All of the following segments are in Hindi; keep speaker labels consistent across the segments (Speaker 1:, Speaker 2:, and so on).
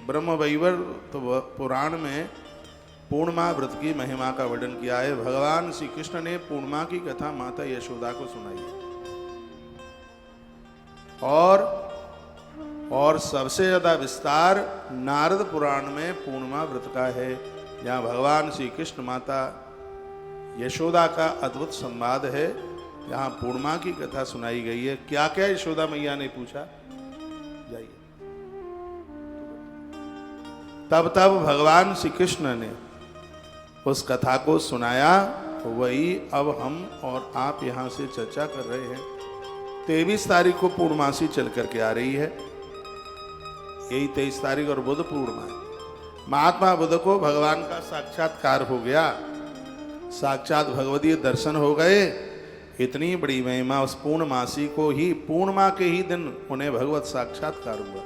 Speaker 1: ब्रह्म वैवर्त पुराण में पूर्णिमा व्रत की महिमा का वर्णन किया है। भगवान श्री कृष्ण ने पूर्णिमा की कथा माता यशोदा को सुनाई है और सबसे ज्यादा विस्तार नारद पुराण में पूर्णिमा व्रत का है, जहाँ भगवान श्री कृष्ण माता यशोदा का अद्भुत संवाद है। यहाँ पूर्णिमा की कथा सुनाई गई है। क्या क्या यशोदा मैया ने पूछा, जाइए। तब भगवान श्री कृष्ण ने उस कथा को सुनाया, वही अब हम और आप यहाँ से चर्चा कर रहे हैं। 23 तारीख को पूर्णमासी चल करके आ रही है, यही 23 तारीख और बुध पूर्णिमा है। महात्मा बुध को भगवान का साक्षात्कार हो गया, साक्षात भगवतीय दर्शन हो गए। इतनी बड़ी महिमा उस पूर्णमासी को ही, पूर्णिमा के ही दिन उन्हें भगवत साक्षात्कार हुआ।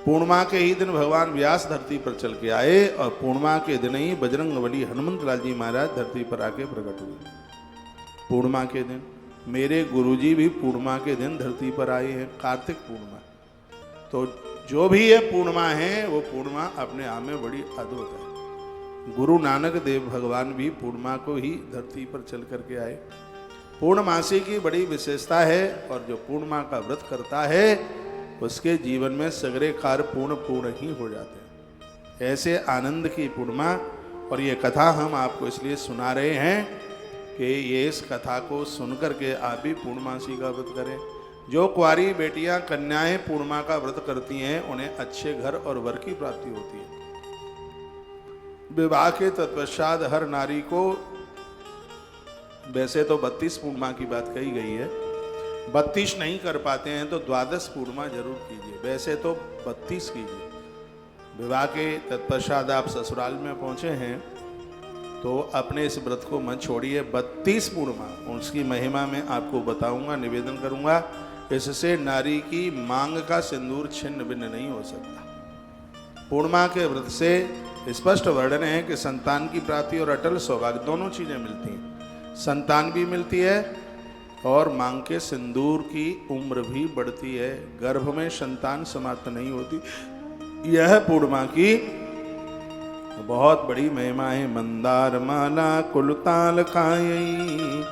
Speaker 1: पूर्णिमा के ही दिन भगवान व्यास धरती पर चल के आए और पूर्णिमा के दिन ही बजरंगबली हनुमंत लाल जी महाराज धरती पर आके प्रकट हुए। पूर्णिमा के दिन मेरे गुरुजी भी पूर्णिमा के दिन धरती पर आए हैं, कार्तिक पूर्णिमा। तो जो भी ये पूर्णिमा है वो पूर्णिमा अपने आप में बड़ी अद्भुत है। गुरु नानक देव भगवान भी पूर्णिमा को ही धरती पर चल करके आए। पूर्णमासी की बड़ी विशेषता है और जो पूर्णिमा का व्रत करता है उसके जीवन में सगरे कार्य पूर्ण ही हो जाते हैं। ऐसे आनंद की पूर्णिमा, और ये कथा हम आपको इसलिए सुना रहे हैं कि ये इस कथा को सुनकर के आप भी पूर्णमासी का व्रत करें। जो कुंवारी बेटियां कन्याएं पूर्णिमा का व्रत करती हैं उन्हें अच्छे घर और वर की प्राप्ति होती है। विवाह के तत्पश्चात हर नारी को, वैसे तो 32 पूर्णिमा की बात कही गई है, 32 नहीं कर पाते हैं तो 12 पूर्णिमा जरूर कीजिए। वैसे तो 32 कीजिए। विवाह के तत्पश्चात आप ससुराल में पहुंचे हैं तो अपने इस व्रत को मत छोड़िए। 32 पूर्णिमा उसकी महिमा में आपको बताऊंगा, निवेदन करूंगा। इससे नारी की मांग का सिंदूर छिन्न भिन्न नहीं हो सकता। पूर्णिमा के व्रत से स्पष्ट वर्णन है कि संतान की प्राप्ति और अटल सौभाग्य दोनों चीजें मिलती हैं। संतान भी मिलती है और मांग के सिंदूर की उम्र भी बढ़ती है। गर्भ में संतान समाप्त नहीं होती। यह पूर्णिमा की बहुत बड़ी महिमा है। मंदार माला कुलताल कायई,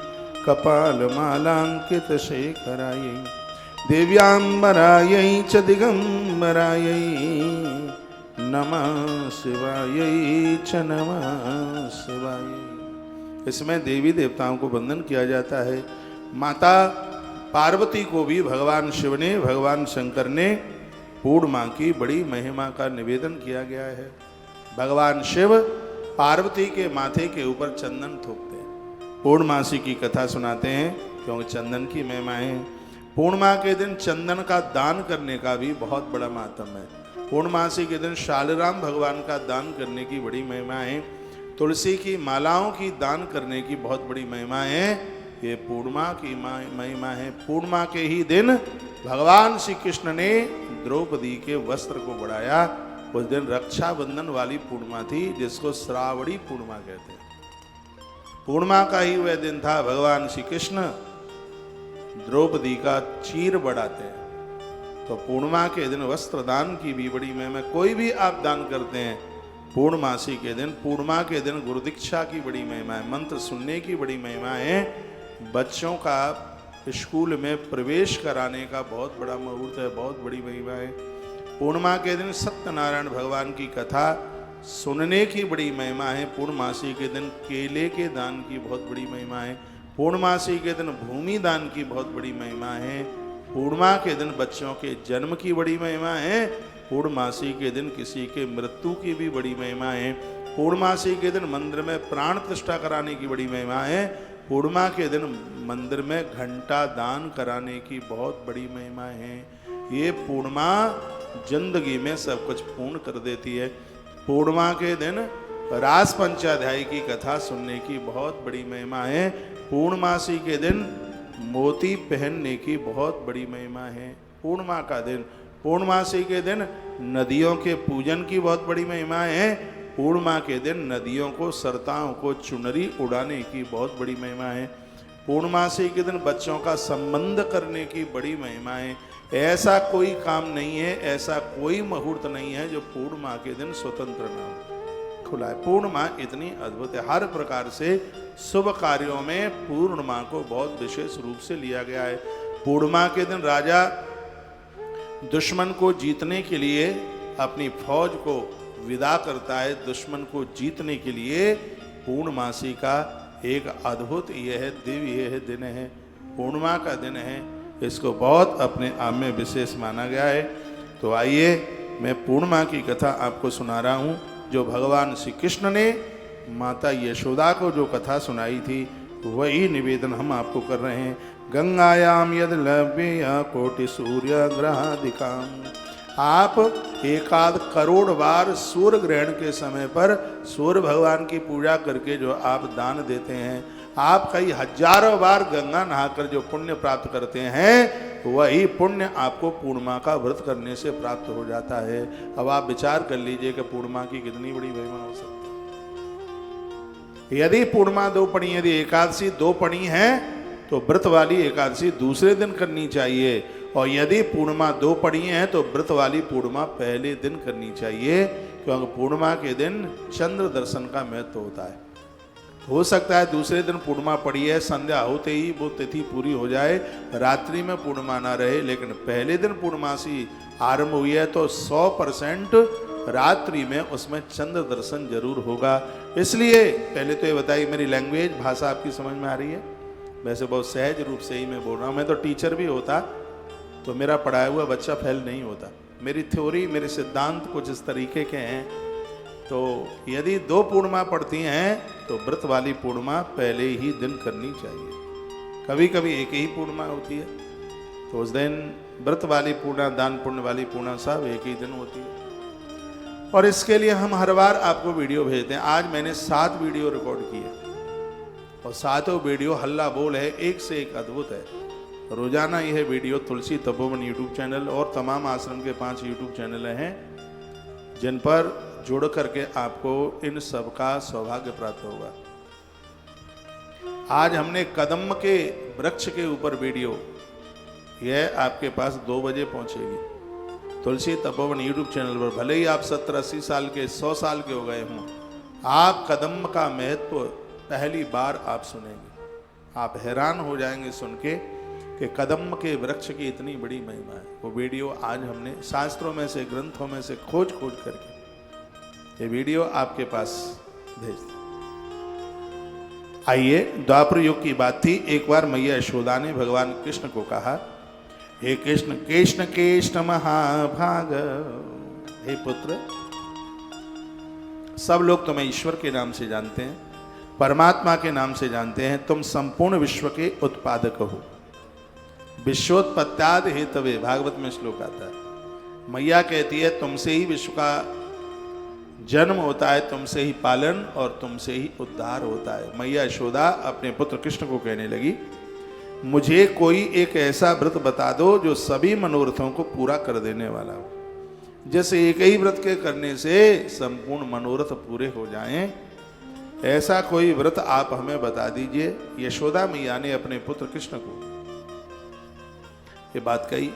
Speaker 1: कपाल मालांकित शेखरायई, दिव्यांबरायई च दिगंबरायई, नमः शिवायई च नमः शिवायई। इसमें देवी देवताओं को वंदन किया जाता है। माता पार्वती को भी भगवान शिव ने, भगवान शंकर ने पूर्णिमा की बड़ी महिमा का निवेदन किया गया है। भगवान शिव पार्वती के माथे के ऊपर चंदन थोपते हैं, पूर्णमासी की कथा सुनाते हैं क्योंकि चंदन की महिमा है। पूर्णिमा के दिन चंदन का दान करने का भी बहुत बड़ा महात्म्य है। पूर्णमासी के दिन शालग्राम भगवान का दान करने की बड़ी महिमा है। तुलसी की मालाओं की दान करने की बहुत बड़ी महिमा है। ये पूर्णिमा की महिमा है। पूर्णिमा के ही दिन भगवान श्री कृष्ण ने द्रौपदी के वस्त्र को बढ़ाया। उस दिन रक्षाबंधन वाली पूर्णिमा थी, जिसको श्रावणी पूर्णिमा कहते हैं। पूर्णिमा का ही वह दिन था भगवान श्री कृष्ण द्रौपदी का चीर बढ़ाते हैं। तो पूर्णिमा के दिन वस्त्र दान की भी बड़ी महिमा। कोई भी आप दान करते हैं पूर्णमासी के दिन, पूर्णिमा के दिन गुरु दीक्षा की बड़ी महिमा है, मंत्र सुनने की बड़ी महिमा है। बच्चों का स्कूल में प्रवेश कराने का बहुत बड़ा मुहूर्त है, बहुत बड़ी महिमा है। पूर्णिमा के दिन सत्यनारायण भगवान की कथा सुनने की बड़ी महिमा है। पूर्णमासी के दिन केले के दान की बहुत बड़ी महिमा है। पूर्णमासी के दिन भूमि दान की बहुत बड़ी महिमा है। पूर्णिमा के दिन बच्चों के जन्म की बड़ी महिमा है। पूर्णमासी के दिन किसी के मृत्यु की भी बड़ी महिमा है। पूर्णमासी के दिन मंदिर में प्राण प्रतिष्ठा कराने की बड़ी महिमा है। पूर्णिमा के दिन मंदिर में घंटा दान कराने की बहुत बड़ी महिमा है। ये पूर्णिमा जिंदगी में सब कुछ पूर्ण कर देती है। पूर्णिमा के दिन रास पंचाध्यायी की कथा सुनने की बहुत बड़ी महिमा है। पूर्णमासी के दिन मोती पहनने की बहुत बड़ी महिमा है। पूर्णिमा का दिन, पूर्णमासी के दिन नदियों के पूजन की बहुत बड़ी महिमा है। पूर्णिमा के दिन नदियों को, सरताओं को चुनरी उड़ाने की बहुत बड़ी महिमा है। पूर्णमासी के दिन बच्चों का संबंध करने की बड़ी महिमा है। ऐसा कोई काम नहीं है, ऐसा कोई मुहूर्त नहीं है जो पूर्णिमा के दिन स्वतंत्र ना हो, खुला है। पूर्णिमा इतनी अद्भुत है, हर प्रकार से शुभ कार्यों में पूर्णिमा को बहुत विशेष रूप से लिया गया है। पूर्णिमा के दिन राजा दुश्मन को जीतने के लिए अपनी फौज को विदा करता है। दुश्मन को जीतने के लिए पूर्णमासी का एक अद्भुत यह है, दिव्य यह दिन है, पूर्णिमा का दिन है, इसको बहुत अपने आप में विशेष माना गया है। तो आइए मैं पूर्णिमा की कथा आपको सुना रहा हूँ, जो भगवान श्री कृष्ण ने माता यशोदा को जो कथा सुनाई थी वही निवेदन हम आपको कर रहे हैं। गंगायाम यद लव्य कोटि सूर्य ग्रहादिकाम। आप 1 करोड़ बार सूर्य ग्रहण के समय पर सूर्य भगवान की पूजा करके जो आप दान देते हैं, आप कई हजारों बार गंगा नहाकर जो पुण्य प्राप्त करते हैं, वही पुण्य आपको पूर्णिमा का व्रत करने से प्राप्त हो जाता है। अब आप विचार कर लीजिए कि पूर्णिमा की कितनी बड़ी महिमा हो सकती है। यदि पूर्णिमा 2 पड़ी, यदि एकादशी 2 पड़ी है तो व्रत वाली एकादशी दूसरे दिन करनी चाहिए, और यदि पूर्णिमा 2 पड़ी हैं तो व्रत वाली पूर्णिमा पहले दिन करनी चाहिए, क्योंकि पूर्णिमा के दिन चंद्र दर्शन का महत्व होता है। हो सकता है दूसरे दिन पूर्णिमा पड़ी है, संध्या होते ही वो तिथि पूरी हो जाए, रात्रि में पूर्णिमा ना रहे, लेकिन पहले दिन पूर्णमासी आरंभ हुई है तो 100% रात्रि में उसमें चंद्र दर्शन जरूर होगा। इसलिए पहले तो ये बताइए, मेरी लैंग्वेज भाषा आपकी समझ में आ रही है? वैसे बहुत सहज रूप से ही मैं बोल रहा हूँ। मैं तो टीचर भी होता तो मेरा पढ़ाया हुआ बच्चा फेल नहीं होता। मेरी थ्योरी, मेरे सिद्धांत कुछ इस तरीके के हैं। तो यदि 2 पूर्णिमा पड़ती हैं तो व्रत वाली पूर्णिमा पहले ही दिन करनी चाहिए। कभी कभी एक ही पूर्णिमा होती है तो उस दिन व्रत वाली पूर्णिमा, दान पुण्य वाली पूर्णिमा सब एक ही दिन होती है। और इसके लिए हम हर बार आपको वीडियो भेजते हैं। आज मैंने 7 वीडियो रिकॉर्ड किए और 7 वीडियो हल्ला बोल है, एक से एक अद्भुत है। रोजाना यह वीडियो तुलसी तपोवन यूट्यूब चैनल और तमाम आश्रम के 5 यूट्यूब चैनल हैं, जिन पर जुड़ करके आपको इन सब का सौभाग्य प्राप्त होगा। आज हमने कदम के वृक्ष के ऊपर वीडियो, यह आपके पास 2 बजे पहुंचेगी तुलसी तपोवन यूट्यूब चैनल पर। भले ही आप 70-80 साल के, 100 साल के हो गए हों, आप कदम का महत्व पहली बार आप सुनेंगे। आप हैरान हो जाएंगे सुन के कि कदम के वृक्ष की इतनी बड़ी महिमा है। वो वीडियो आज हमने शास्त्रों में से, ग्रंथों में से खोज करके ये वीडियो आपके पास भेज दी। आइए, द्वापर युग की बात थी। एक बार मैया यशोदा ने भगवान कृष्ण को कहा, हे कृष्ण कृष्ण कृष्ण महाभाग, हे पुत्र, सब लोग तुम्हें ईश्वर के नाम से जानते हैं, परमात्मा के नाम से जानते हैं। तुम संपूर्ण विश्व के उत्पादक हो। विश्वोत्पत्त्यादि हेतवे, भागवत में श्लोक आता है। मैया कहती है तुमसे ही विश्व का जन्म होता है, तुमसे ही पालन और तुमसे ही उद्धार होता है। मैया यशोदा अपने पुत्र कृष्ण को कहने लगी, मुझे कोई एक ऐसा व्रत बता दो जो सभी मनोरथों को पूरा कर देने वाला हो, जैसे एक ही व्रत के करने से संपूर्ण मनोरथ पूरे हो जाएं। ऐसा कोई व्रत आप हमें बता दीजिए। यशोदा मैया ने अपने पुत्र कृष्ण को ये बात कही।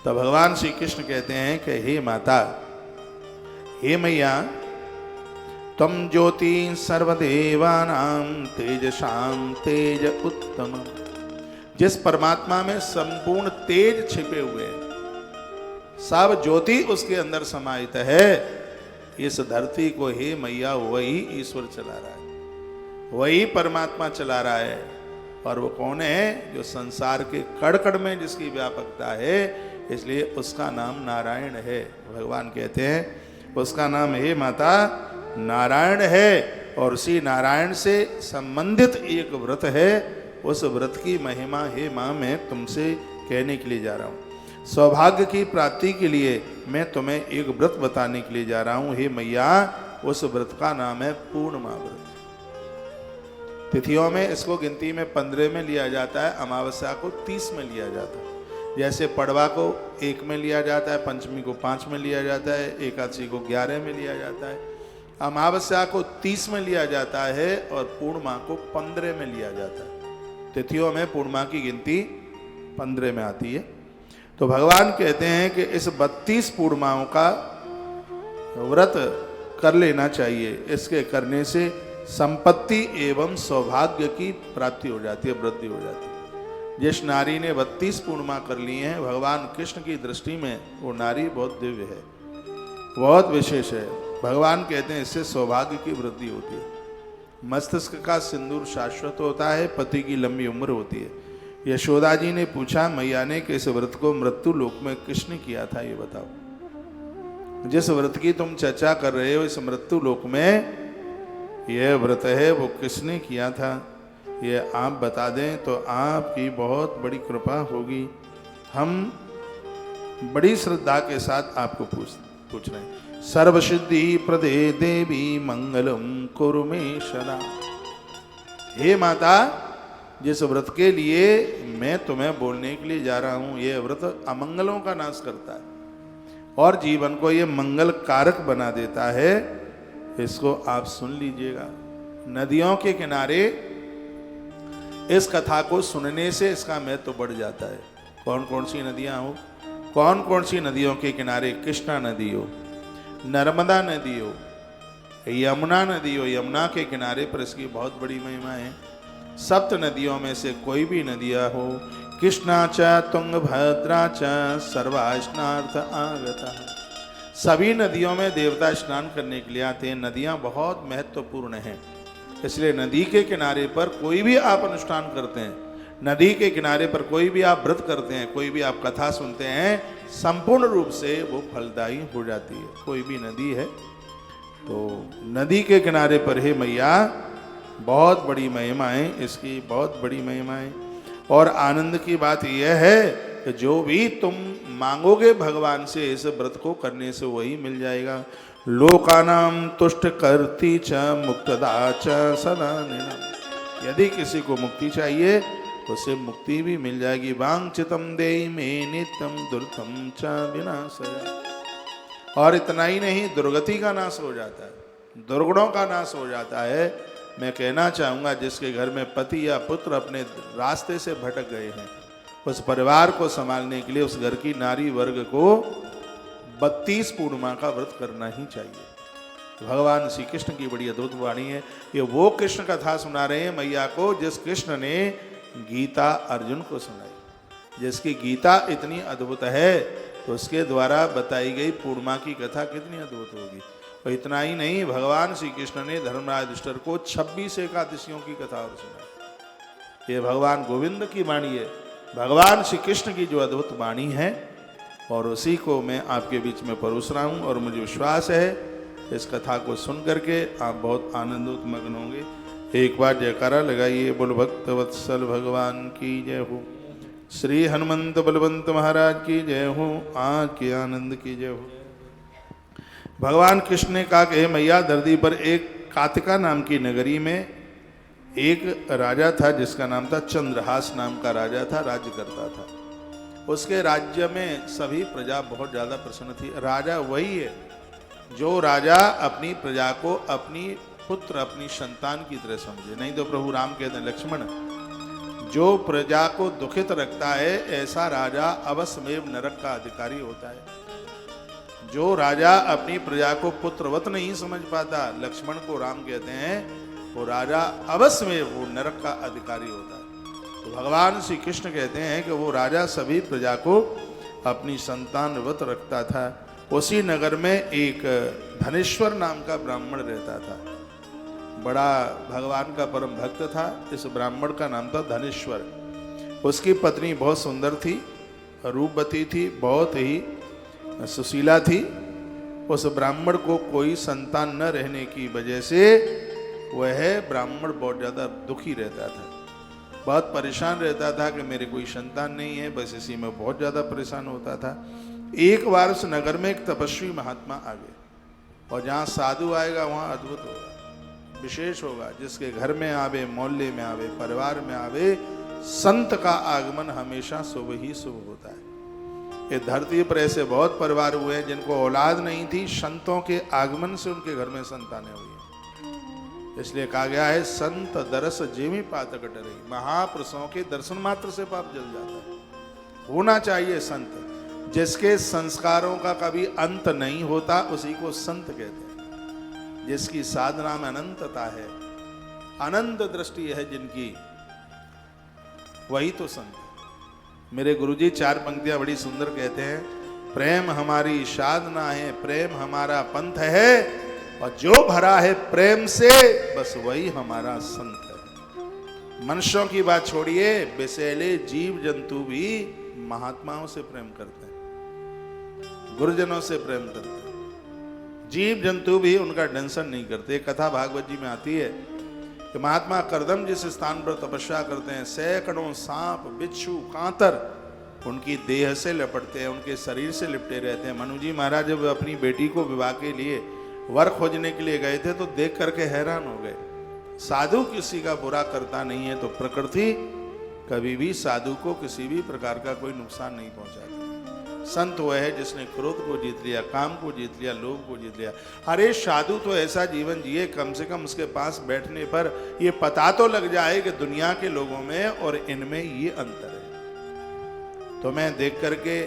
Speaker 1: तो भगवान श्री कृष्ण कहते हैं कि हे माता, हे मैया, तुम ज्योति सर्वदेवानां तेजसां तेज उत्तम। जिस परमात्मा में संपूर्ण तेज छिपे हुए हैं, सब ज्योति उसके अंदर समाहित है, इस धरती को हे मैया वही ईश्वर चला रहा है, वही परमात्मा चला रहा है। और वो कौन है? जो संसार के कण कण में जिसकी व्यापकता है, इसलिए उसका नाम नारायण है। भगवान कहते हैं उसका नाम हे माता नारायण है, और उसी नारायण से संबंधित एक व्रत है। उस व्रत की महिमा हे माँ मैं तुमसे कहने के लिए जा रहा हूँ। सौभाग्य की प्राप्ति के लिए मैं तुम्हें एक व्रत बताने के लिए जा रहा हूँ। हे मैया, उस व्रत का नाम है पूर्णिमा व्रत। तिथियों में इसको गिनती में 15 में लिया जाता है, अमावस्या को 30 में लिया जाता है। जैसे पड़वा को 1 में लिया जाता है, पंचमी को 5 में लिया जाता है, एकादशी को 11 में लिया जाता है, अमावस्या को 30 में लिया जाता है और पूर्णिमा को 15 में लिया जाता है। तिथियों में पूर्णिमा की गिनती 15 में आती है। तो भगवान कहते हैं कि इस 32 पूर्णिमाओं का व्रत कर लेना चाहिए। इसके करने से संपत्ति एवं सौभाग्य की प्राप्ति हो जाती है, वृद्धि हो जाती है। जिस नारी ने 32 पूर्णिमा कर ली हैं, भगवान कृष्ण की दृष्टि में वो नारी बहुत दिव्य है, बहुत विशेष है। भगवान कहते हैं इससे सौभाग्य की वृद्धि होती है। मस्तिष्क का सिंदूर शाश्वत होता है, पति की लंबी उम्र होती है। यशोदा जी ने पूछा मैया ने कि इस व्रत को मृत्यु लोक में किसने किया था, ये बताओ। जिस व्रत की तुम चर्चा कर रहे हो इस मृत्यु लोक में यह व्रत है, वो किसने किया था, ये आप बता दें तो आपकी बहुत बड़ी कृपा होगी। हम बड़ी श्रद्धा के साथ आपको पूछ रहे हैं। सर्वसिद्धि प्रदे देवी मंगलम कुरु मे सदा। हे माता, जिस व्रत के लिए मैं तुम्हें बोलने के लिए जा रहा हूं, यह व्रत अमंगलों का नाश करता है और जीवन को यह मंगल कारक बना देता है। इसको आप सुन लीजिएगा। नदियों के किनारे इस कथा को सुनने से इसका महत्व बढ़ जाता है। कौन कौन सी नदियां हो, कौन कौन सी नदियों के किनारे, कृष्णा नदी हो, नर्मदा नदी हो, यमुना नदी हो, यमुना के किनारे पर इसकी बहुत बड़ी महिमा है। सप्त नदियों में से कोई भी नदियां हो, कृष्णा च तुंगभद्रा च सर्वास्नार्थ आगता। सभी नदियों में देवता स्नान करने के लिए आते हैं। नदियां बहुत महत्वपूर्ण हैं, इसलिए नदी के किनारे पर कोई भी आप अनुष्ठान करते हैं, नदी के किनारे पर कोई भी आप व्रत करते हैं, कोई भी आप कथा सुनते हैं, संपूर्ण रूप से वो फलदायी हो जाती है। कोई भी नदी है तो नदी के किनारे पर है मैया, बहुत बड़ी महिमा है इसकी, बहुत बड़ी महिमा है। और आनंद की बात यह है कि जो भी तुम मांगोगे भगवान से इस व्रत को करने से वही मिल जाएगा। लोकानाम तुष्ट करती च मुक्तदा च सदा निनम। यदि किसी को मुक्ति चाहिए तो उसे मुक्ति भी मिल जाएगी। वांछितम देहि मे नित्यम दुर्गम च विनाशय। और इतना ही नहीं, दुर्गति का नाश हो जाता है, दुर्गुणों का नाश हो जाता है। मैं कहना चाहूँगा जिसके घर में पति या पुत्र अपने रास्ते से भटक गए हैं, उस परिवार को संभालने के लिए उस घर की नारी वर्ग को 32 पूर्णिमा का व्रत करना ही चाहिए। भगवान श्री कृष्ण की बड़ी अद्भुत वाणी है। ये वो कृष्ण कथा सुना रहे हैं मैया को जिस कृष्ण ने गीता अर्जुन को सुनाई। जिसकी गीता इतनी अद्भुत है तो उसके द्वारा बताई गई पूर्णिमा की कथा कितनी अद्भुत होगी। और इतना ही नहीं, भगवान श्री कृष्ण ने धर्मराज युधिष्ठिर को 26 एकादशियों की कथा और सुनाई। ये भगवान गोविंद की वाणी है, भगवान श्री कृष्ण की जो अद्भुत वाणी है, और उसी को मैं आपके बीच में परोस रहा हूँ। और मुझे विश्वास है इस कथा को सुन करके आप बहुत आनंदोत्मग्न होंगे। एक बार जयकारा लगाइए, बोल भक्त वत्सल भगवान की जय हो, श्री हनुमंत बलवंत महाराज की जय हो, आज के आनंद की जय हो। भगवान कृष्ण ने कहा कि मैया, धरती पर एक कातिका नाम की नगरी में एक राजा था जिसका नाम था चंद्रहास नाम का राजा था, राज्य करता था। उसके राज्य में सभी प्रजा बहुत ज़्यादा प्रसन्न थी। राजा वही है जो राजा अपनी प्रजा को अपनी पुत्र, अपनी संतान की तरह समझे। नहीं तो प्रभु राम कहते हैं, लक्ष्मण, जो प्रजा को दुखित रखता है ऐसा राजा अवश्यमेव नरक का अधिकारी होता है। जो राजा अपनी प्रजा को पुत्रवत नहीं समझ पाता, लक्ष्मण को राम कहते हैं, वो राजा अवश्यमेव वो नरक का अधिकारी होता है। तो भगवान श्री कृष्ण कहते हैं कि वो राजा सभी प्रजा को अपनी संतानवत रखता था। उसी नगर में एक धनेश्वर नाम का ब्राह्मण रहता था, बड़ा भगवान का परम भक्त था। इस ब्राह्मण का नाम था धनेश्वर। उसकी पत्नी बहुत सुंदर थी, रूपवती थी, बहुत ही सुशीला थी। उस ब्राह्मण को कोई संतान न रहने की वजह से वह ब्राह्मण बहुत ज़्यादा दुखी रहता था, बहुत परेशान रहता था कि मेरे कोई संतान नहीं है, बस इसी में बहुत ज़्यादा परेशान होता था। एक बार उस नगर में एक तपस्वी महात्मा आ गए, और जहाँ साधु आएगा वहाँ अद्भुत होगा, विशेष होगा। जिसके घर में आवे, मोहल्ले में आवे, परिवार में आवे, संत का आगमन हमेशा शुभ ही शुभ होता है। ये धरती पर ऐसे बहुत परिवार हुए हैं जिनको औलाद नहीं थी, संतों के आगमन से उनके घर में संतानें हुई हैं। इसलिए कहा गया है, संत दरस जेमी पातक डरे। महापुरुषों के दर्शन मात्र से पाप जल जाता है। होना चाहिए संत, जिसके संस्कारों का कभी अंत नहीं होता उसी को संत कहते हैं। जिसकी साधना में अनंतता है, अनंत दृष्टि है जिनकी, वही तो संत है। मेरे गुरुजी 4 पंक्तियां बड़ी सुंदर कहते हैं, प्रेम हमारी साधना है, प्रेम हमारा पंथ है, और जो भरा है प्रेम से बस वही हमारा संत है। मनुष्यों की बात छोड़िए, विषैले जीव जंतु भी महात्माओं से प्रेम करते हैं, गुरुजनों से प्रेम करते हैं। जीव जंतु भी उनका टेंशन नहीं करते। कथा भागवत जी में आती है कि महात्मा करदम जिस स्थान पर तपस्या करते हैं, सैकड़ों सांप बिच्छू कांतर उनकी देह से लपटते हैं, उनके शरीर से लिपटे रहते हैं। मनु जी महाराज जब अपनी बेटी को विवाह के लिए वर खोजने के लिए गए थे तो देख करके हैरान हो गए। साधु किसी का बुरा करता नहीं है तो प्रकृति कभी भी साधु को किसी भी प्रकार का कोई नुकसान नहीं पहुंचाती। संत वह है जिसने क्रोध को जीत लिया, काम को जीत लिया, लोभ को जीत लिया। अरे साधु तो ऐसा जीवन जिए कम से कम उसके पास बैठने पर ये पता तो लग जाए कि दुनिया के लोगों में और इनमें ये अंतर है। तो मैं देख करके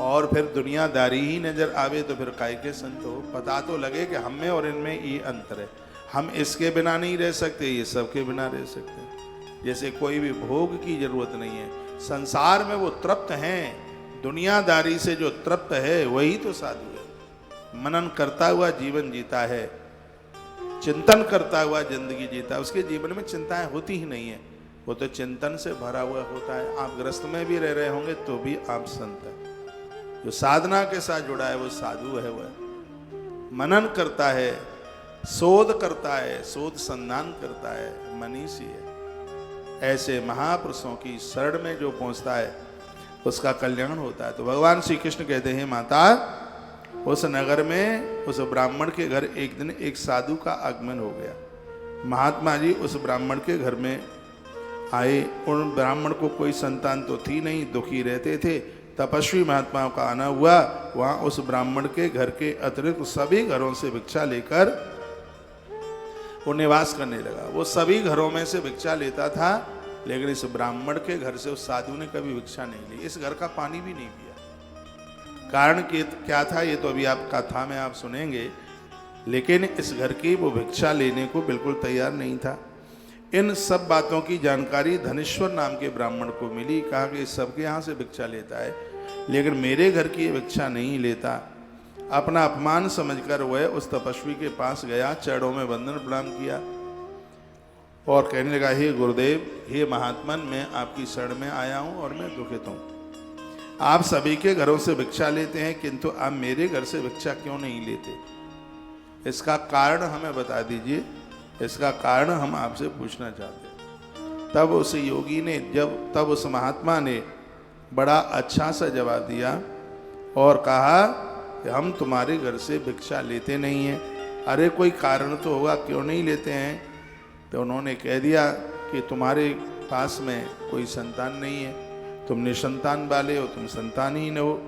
Speaker 1: और फिर दुनियादारी ही नजर आवे तो फिर काय के संत हो। पता तो लगे कि हम में और इनमें ये अंतर है। हम इसके बिना नहीं रह सकते, ये सबके बिना रह सकते हैं। जैसे कोई भी भोग की जरूरत नहीं है, संसार में वो तृप्त हैं, दुनियादारी से जो तृप्त है वही तो साधु है। मनन करता हुआ जीवन जीता है, चिंतन करता हुआ जिंदगी जीता है, उसके जीवन में चिंताएं होती ही नहीं है, वो तो चिंतन से भरा हुआ होता है। आप ग्रस्त में भी रह रहे होंगे तो भी आप संत है। जो साधना के साथ जुड़ा है वो साधु है, वह मनन करता है, शोध करता है, शोध संधान करता है, मनीषी है। ऐसे महापुरुषों की शरण में जो पहुंचता है उसका कल्याण होता है। तो भगवान श्री कृष्ण कहते हैं, माता उस नगर में उस ब्राह्मण के घर एक दिन एक साधु का आगमन हो गया। महात्मा जी उस ब्राह्मण के घर में आए। उन ब्राह्मण को कोई संतान तो थी नहीं, दुखी रहते थे। तपस्वी महात्माओं का आना हुआ। वहां उस ब्राह्मण के घर के अतिरिक्त सभी घरों से भिक्षा लेकर वो निवास करने लगा। वो सभी घरों में से भिक्षा लेता था, लेकिन इस ब्राह्मण के घर से उस साधु ने कभी भिक्षा नहीं ली, इस घर का पानी भी नहीं पिया। कारण क्या था ये तो अभी आप कथा में आप सुनेंगे, लेकिन इस घर की वो भिक्षा लेने को बिल्कुल तैयार नहीं था। इन सब बातों की जानकारी धनेश्वर नाम के ब्राह्मण को मिली। कहा कि सबके यहाँ से भिक्षा लेता है, लेकिन मेरे घर की भिक्षा नहीं लेता। अपना अपमान समझकर वह उस तपस्वी के पास गया, चरणों में वंदन प्रणाम किया और कहने लगा, हे गुरुदेव, हे महात्मन, मैं आपकी शरण में आया हूँ और मैं दुखित हूँ। आप सभी के घरों से भिक्षा लेते हैं, किंतु आप मेरे घर से भिक्षा क्यों नहीं लेते? इसका कारण हमें बता दीजिए, इसका कारण हम आपसे पूछना चाहते हैं। तब उस योगी ने तब उस महात्मा ने बड़ा अच्छा सा जवाब दिया और कहा कि हम तुम्हारे घर से भिक्षा लेते नहीं हैं। अरे कोई कारण तो होगा, क्यों नहीं लेते हैं? तो उन्होंने कह दिया कि तुम्हारे पास में कोई संतान नहीं है, तुम निसंतान वाले हो, तुम संतानहीन हो,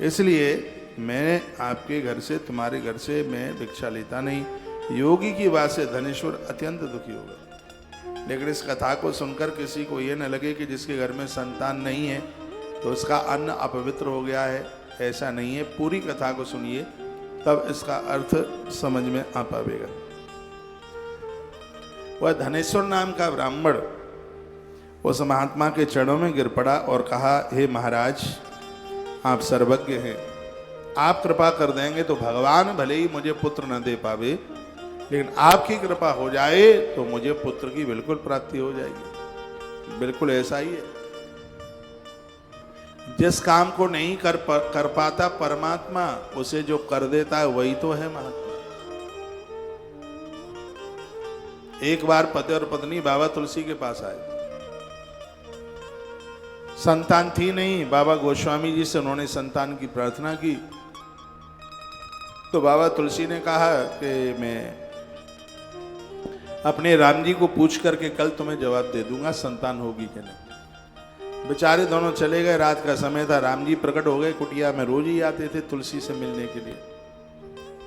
Speaker 1: इसलिए मैं आपके घर से, तुम्हारे घर से मैं भिक्षा लेता नहीं। योगी की बात से धनेश्वर अत्यंत दुखी हो गए। लेकिन इस कथा को सुनकर किसी को ये न लगे कि जिसके घर में संतान नहीं है तो उसका अन्न अपवित्र हो गया है, ऐसा नहीं है। पूरी कथा को सुनिए, तब इसका अर्थ समझ में आ पाएगा। वह धनेश्वर नाम का ब्राह्मण उस महात्मा के चरणों में गिर पड़ा और कहा, हे महाराज, आप सर्वज्ञ हैं, आप कृपा कर देंगे तो भगवान भले ही मुझे पुत्र न दे पावे, लेकिन आपकी कृपा हो जाए तो मुझे पुत्र की बिल्कुल प्राप्ति हो जाएगी। बिल्कुल ऐसा ही है। जिस काम को नहीं कर पाता परमात्मा, उसे जो कर देता है वही तो है महात्मा। एक बार पति और पत्नी बाबा तुलसी के पास आए। संतान थी नहीं, बाबा गोस्वामी जी से उन्होंने संतान की प्रार्थना की। तो बाबा तुलसी ने कहा कि मैं अपने राम जी को पूछ करके कल तुम्हें जवाब दे दूंगा, संतान होगी कि नहीं। बेचारे दोनों चले गए। रात का समय था, राम जी प्रकट हो गए कुटिया में। रोज ही आते थे तुलसी से मिलने के लिए।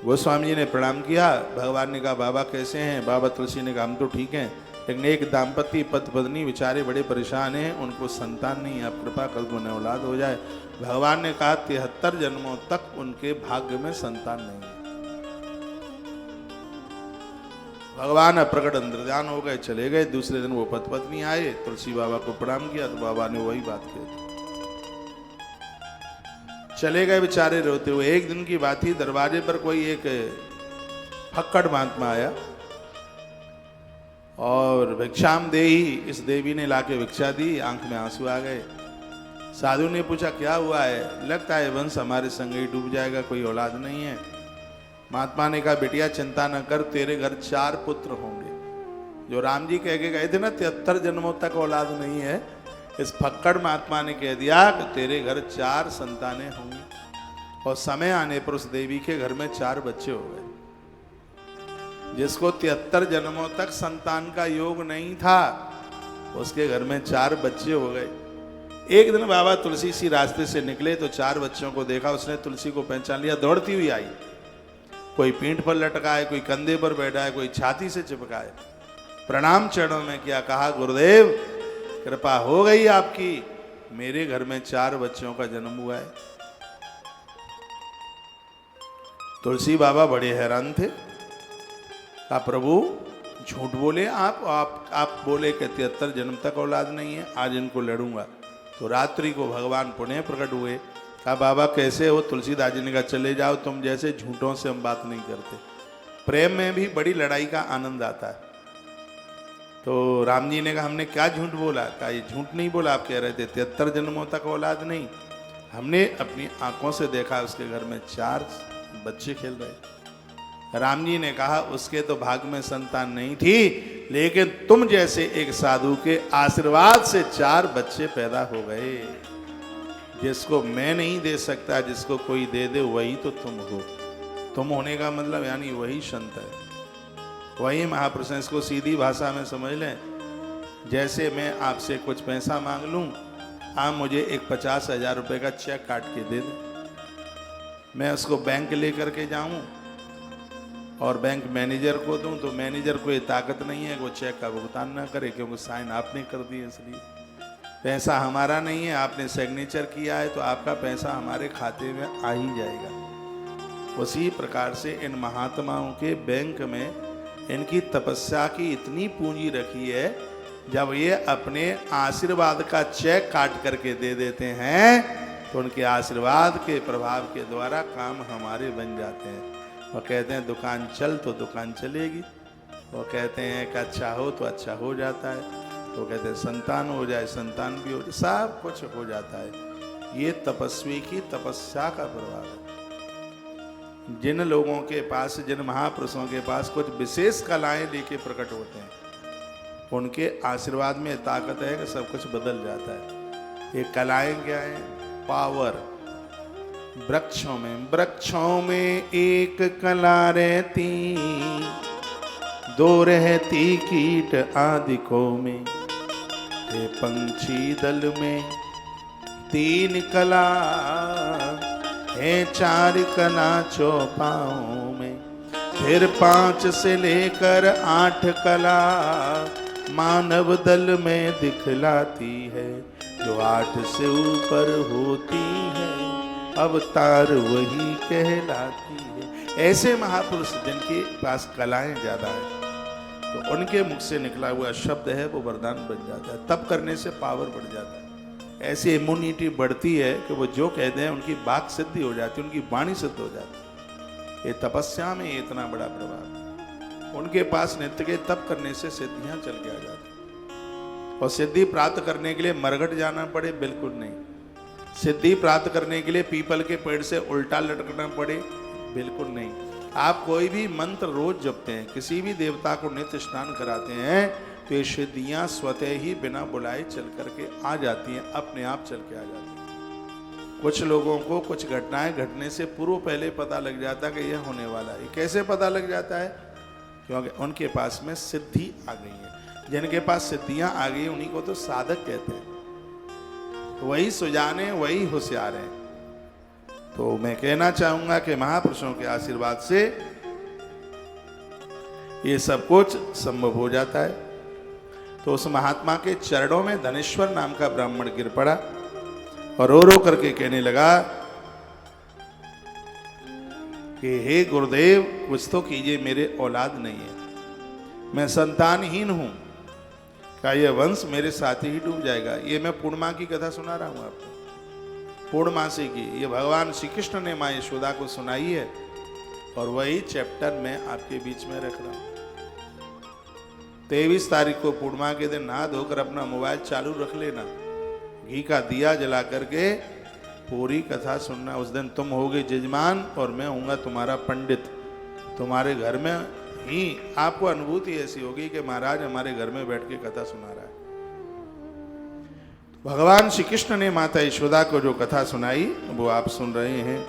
Speaker 1: गोस्वामी जी ने प्रणाम किया। भगवान ने कहा, बाबा कैसे हैं? बाबा तुलसी ने कहा, हम तो ठीक हैं। लेकिन एक दाम्पत्य पति पत्नी बेचारे बड़े परेशान हैं, उनको संतान नहीं, आप कृपा कर दो उन्हें औलाद हो जाए। भगवान ने कहा 73 जन्मों तक उनके भाग्य में संतान नहीं है। भगवान अप्रकट अंतर्ध्यान हो गए, चले गए। दूसरे दिन वो पति पत्नी आए, तुलसी बाबा को प्रणाम किया तो बाबा ने वही बात कही। चले गए बेचारे रोते हुए। एक दिन की बात थी, दरवाजे पर कोई एक फक्कड़ महात्मा आया और भिक्षाम देही, इस देवी ने लाके भिक्षा दी। आंख में आंसू आ गए। साधु ने पूछा क्या हुआ है? लगता है वंश हमारे संग ही डूब जाएगा, कोई औलाद नहीं है। महात्मा ने कहा बेटिया चिंता न कर, तेरे घर 4 पुत्र होंगे। जो राम जी कह के गए थे ना 73 जन्मों तक औलाद नहीं है, इस फक्कड़ महात्मा ने कह दिया कि तेरे घर 4 संतानें होंगी। और समय आने पर उस देवी के घर में 4 बच्चे हो गए। जिसको 73 जन्मों तक संतान का योग नहीं था, उसके घर में 4 बच्चे हो गए। एक दिन बाबा तुलसी सी रास्ते से निकले तो 4 बच्चों को देखा। उसने तुलसी को पहचान लिया, दौड़ती हुई आई। कोई पीठ पर लटका है, कोई कंधे पर बैठा है, कोई छाती से चिपका है। प्रणाम चरणों में किया, कहा गुरुदेव कृपा हो गई आपकी, मेरे घर में 4 बच्चों का जन्म हुआ है। तुलसी बाबा बड़े हैरान थे। कहा प्रभु झूठ बोले आप बोले कि 73 जन्म तक औलाद नहीं है, आज इनको लड़ूंगा। तो रात्रि को भगवान पुनः प्रकट हुए। कहा बाबा कैसे हो? तुलसीदास जी ने कहा चले जाओ, तुम जैसे झूठों से हम बात नहीं करते। प्रेम में भी बड़ी लड़ाई का आनंद आता है। तो राम जी ने कहा हमने क्या झूठ बोला? कहा ये झूठ नहीं बोला, आप कह रहे थे 73 जन्मों तक औलाद नहीं। हमने अपनी आंखों से देखा उसके घर में 4 बच्चे खेल रहे। राम जी ने कहा उसके तो भाग्य में संतान नहीं थी, लेकिन तुम जैसे एक साधु के आशीर्वाद से 4 बच्चे पैदा हो गए। जिसको मैं नहीं दे सकता, जिसको कोई दे दे वही तो तुम हो। तुम होने का मतलब यानी वही संत है, वही महापुरुष है। इसको सीधी भाषा में समझ लें, जैसे मैं आपसे कुछ पैसा मांग लूं, आप मुझे एक 50,000 रुपये का चेक काट के दे दें। मैं उसको बैंक लेकर के जाऊं और बैंक मैनेजर को दूं, तो मैनेजर को ये ताकत नहीं है वो चेक का भुगतान ना करे, क्योंकि साइन आपने कर दिए। इसलिए पैसा हमारा नहीं है, आपने सिग्नेचर किया है तो आपका पैसा हमारे खाते में आ ही जाएगा। उसी प्रकार से इन महात्माओं के बैंक में इनकी तपस्या की इतनी पूंजी रखी है, जब ये अपने आशीर्वाद का चेक काट करके दे देते हैं तो उनके आशीर्वाद के प्रभाव के द्वारा काम हमारे बन जाते हैं। वो कहते हैं दुकान चल तो दुकान चलेगी, वो कहते हैं कि अच्छा हो तो अच्छा हो जाता है, तो कहते हैं संतान हो जाए संतान भी हो जाए, सब कुछ हो जाता है। ये तपस्वी की तपस्या का प्रभाव है। जिन लोगों के पास, जिन महापुरुषों के पास कुछ विशेष कलाएं लेके प्रकट होते हैं, उनके आशीर्वाद में ताकत है कि सब कुछ बदल जाता है। ये कलाएं क्या हैं? पावर। वृक्षों में एक कला रहती, 2 रहती कीट आदिकों में। ये पंछी दल में 3 कला है, 4 कला चौपाओं में। फिर 5 से लेकर 8 कला मानव दल में दिखलाती है। जो 8 से ऊपर होती है अवतार वही कहलाती है। ऐसे महापुरुष जिनके पास कलाएं ज्यादा है, तो उनके मुख से निकला हुआ शब्द है वो वरदान बन जाता है। तप करने से पावर बढ़ जाता है, ऐसी इम्यूनिटी बढ़ती है कि वो जो कहते हैं उनकी बात सिद्धि हो जाती है, उनकी वाणी सिद्ध हो जाती है। ये तपस्या में इतना बड़ा प्रभाव। उनके पास नित्य के तप करने से सिद्धियां चल के आ जाती। और सिद्धि प्राप्त करने के लिए मरघट जाना पड़े? बिल्कुल नहीं। सिद्धि प्राप्त करने के लिए पीपल के पेड़ से उल्टा लटकना पड़े? बिल्कुल नहीं। आप कोई भी मंत्र रोज जपते हैं, किसी भी देवता को नित्य स्नान कराते हैं, तो ये सिद्धियां स्वतः ही बिना बुलाए चल करके आ जाती हैं, अपने आप चल के आ जाती हैं। कुछ लोगों को कुछ घटनाएं घटने से पूर्व पहले पता लग जाता है कि यह होने वाला है। कैसे पता लग जाता है? क्योंकि उनके पास में सिद्धि आ गई है। जिनके पास सिद्धियां आ गई उन्हीं को तो साधक कहते हैं। वही सुजाने, वही होशियार हैं। तो मैं कहना चाहूंगा कि महापुरुषों के आशीर्वाद से ये सब कुछ संभव हो जाता है। तो उस महात्मा के चरणों में धनेश्वर नाम का ब्राह्मण गिर पड़ा और रो रो करके कहने लगा कि हे गुरुदेव कुछ तो कीजिए, मेरे औलाद नहीं है, मैं संतानहीन हूं, क्या यह वंश मेरे साथ ही डूब जाएगा। ये मैं पूर्णिमा की कथा सुना रहा हूं आपको, पूर्णमासी की। ये भगवान श्री कृष्ण ने माँ यशोदा को सुनाई है और वही चैप्टर मैं आपके बीच में रख रहा हूं। 23 तारीख को पूर्णिमा के दिन नहा धोकर अपना मोबाइल चालू रख लेना, घी का दिया जला करके पूरी कथा सुनना। उस दिन तुम होगे जजमान और मैं होऊंगा तुम्हारा पंडित। तुम्हारे घर में ही आपको अनुभूति ऐसी होगी कि महाराज हमारे घर में बैठ के कथा सुना रहा है। भगवान श्री कृष्ण ने माता यशोदा को जो कथा सुनाई वो आप सुन रहे हैं।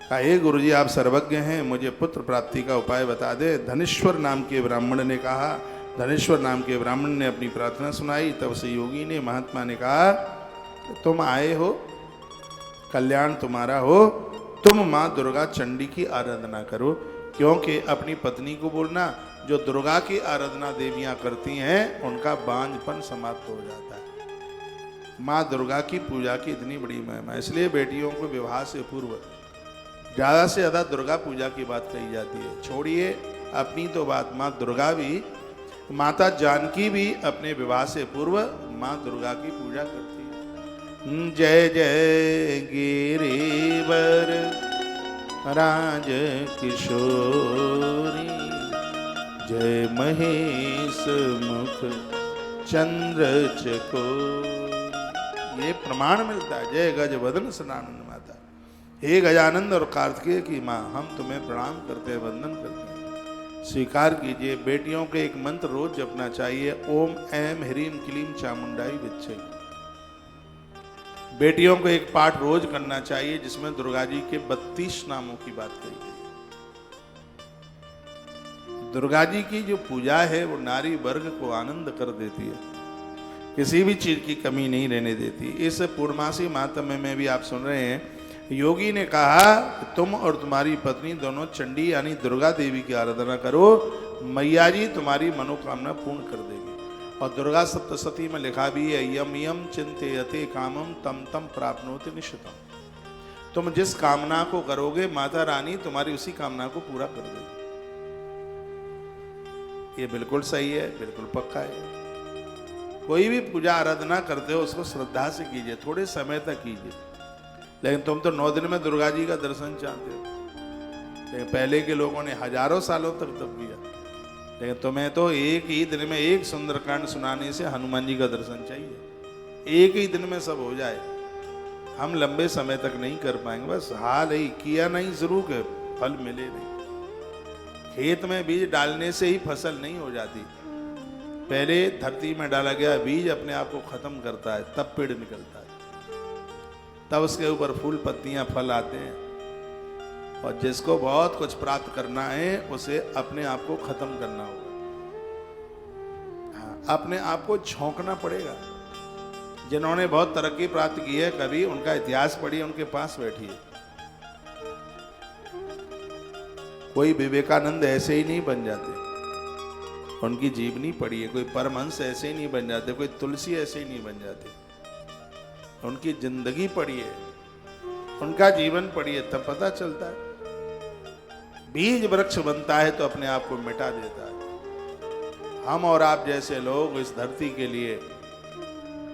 Speaker 1: कहा हे गुरुजी आप सर्वज्ञ हैं, मुझे पुत्र प्राप्ति का उपाय बता दे। धनेश्वर नाम के ब्राह्मण ने कहा, धनेश्वर नाम के ब्राह्मण ने अपनी प्रार्थना सुनाई। तब से योगी ने, महात्मा ने कहा तुम आए हो, कल्याण तुम्हारा हो, तुम माँ दुर्गा चंडी की आराधना करो। क्योंकि अपनी पत्नी को बोलना जो दुर्गा की आराधना देवियां करती हैं उनका बांझपन समाप्त हो जाता है। माँ दुर्गा की पूजा की इतनी बड़ी महिमा, इसलिए बेटियों को विवाह से पूर्व ज़्यादा से ज़्यादा दुर्गा पूजा की बात कही जाती है। छोड़िए अपनी तो बात, माँ दुर्गा भी, माता जानकी भी अपने विवाह से पूर्व माँ दुर्गा की पूजा करती है। जय जय गिरिवर राज किशोरी, जय महेश मुख चंद्र चकोर। ये प्रमाण मिलता है। जय गज वदन सनानंद माता, हे गजानंद और कार्तिकेय की माँ, हम तुम्हें प्रणाम करते हैं, वंदन करते हैं, स्वीकार कीजिए। बेटियों के एक मंत्र रोज जपना चाहिए, ओम ऐम ह्रीम क्लीम चामुंडाई विच्छे। बेटियों को एक पाठ रोज करना चाहिए जिसमें दुर्गा जी के 32 नामों की बात कही गई। दुर्गा जी की जो पूजा है वो नारी वर्ग को आनंद कर देती है, किसी भी चीज की कमी नहीं रहने देती। इस पूर्णमासी मातम्य में भी आप सुन रहे हैं, योगी ने कहा कि तुम और तुम्हारी पत्नी दोनों चंडी यानी दुर्गा देवी की आराधना करो, मैया जी तुम्हारी मनोकामना पूर्ण कर देगी। और दुर्गा सप्तशती में लिखा भी है, यम यम चिंतयते कामम तम तम प्राप्नोति निश्चितम। तुम जिस कामना को करोगे माता रानी तुम्हारी उसी कामना को पूरा कर देगी। ये बिल्कुल सही है, बिल्कुल पक्का है। कोई भी पूजा आराधना करते हो उसको श्रद्धा से कीजिए, थोड़े समय तक कीजिए। लेकिन तुम तो 9 दिन में दुर्गा जी का दर्शन चाहते हो, लेकिन पहले के लोगों ने हजारों सालों तक तब किया। लेकिन तुम्हें तो एक ही दिन में एक सुंदरकांड सुनाने से हनुमान जी का दर्शन चाहिए, एक ही दिन में सब हो जाए। हम लंबे समय तक नहीं कर पाएंगे, बस हाल ही किया नहीं शुरू के फल मिले नहीं। खेत में बीज डालने से ही फसल नहीं हो जाती, पहले धरती में डाला गया बीज अपने आप को खत्म करता है, तब पेड़ निकलता है, तब उसके ऊपर फूल पत्तियां फल आते हैं। और जिसको बहुत कुछ प्राप्त करना है उसे अपने आप को खत्म करना होगा। हाँ, अपने आप को झोंकना पड़ेगा। जिन्होंने बहुत तरक्की प्राप्त की है, कभी उनका इतिहास पढ़िए, उनके पास बैठिए। कोई विवेकानंद ऐसे ही नहीं बन जाते, उनकी जीवनी पढ़िए। कोई परमहंस ऐसे ही नहीं बन जाते, कोई तुलसी ऐसे ही नहीं बन जाते। उनकी जिंदगी पढ़िए, उनका जीवन पढ़िए, तब पता चलता है। बीज वृक्ष बनता है तो अपने आप को मिटा देता है। हम और आप जैसे लोग इस धरती के लिए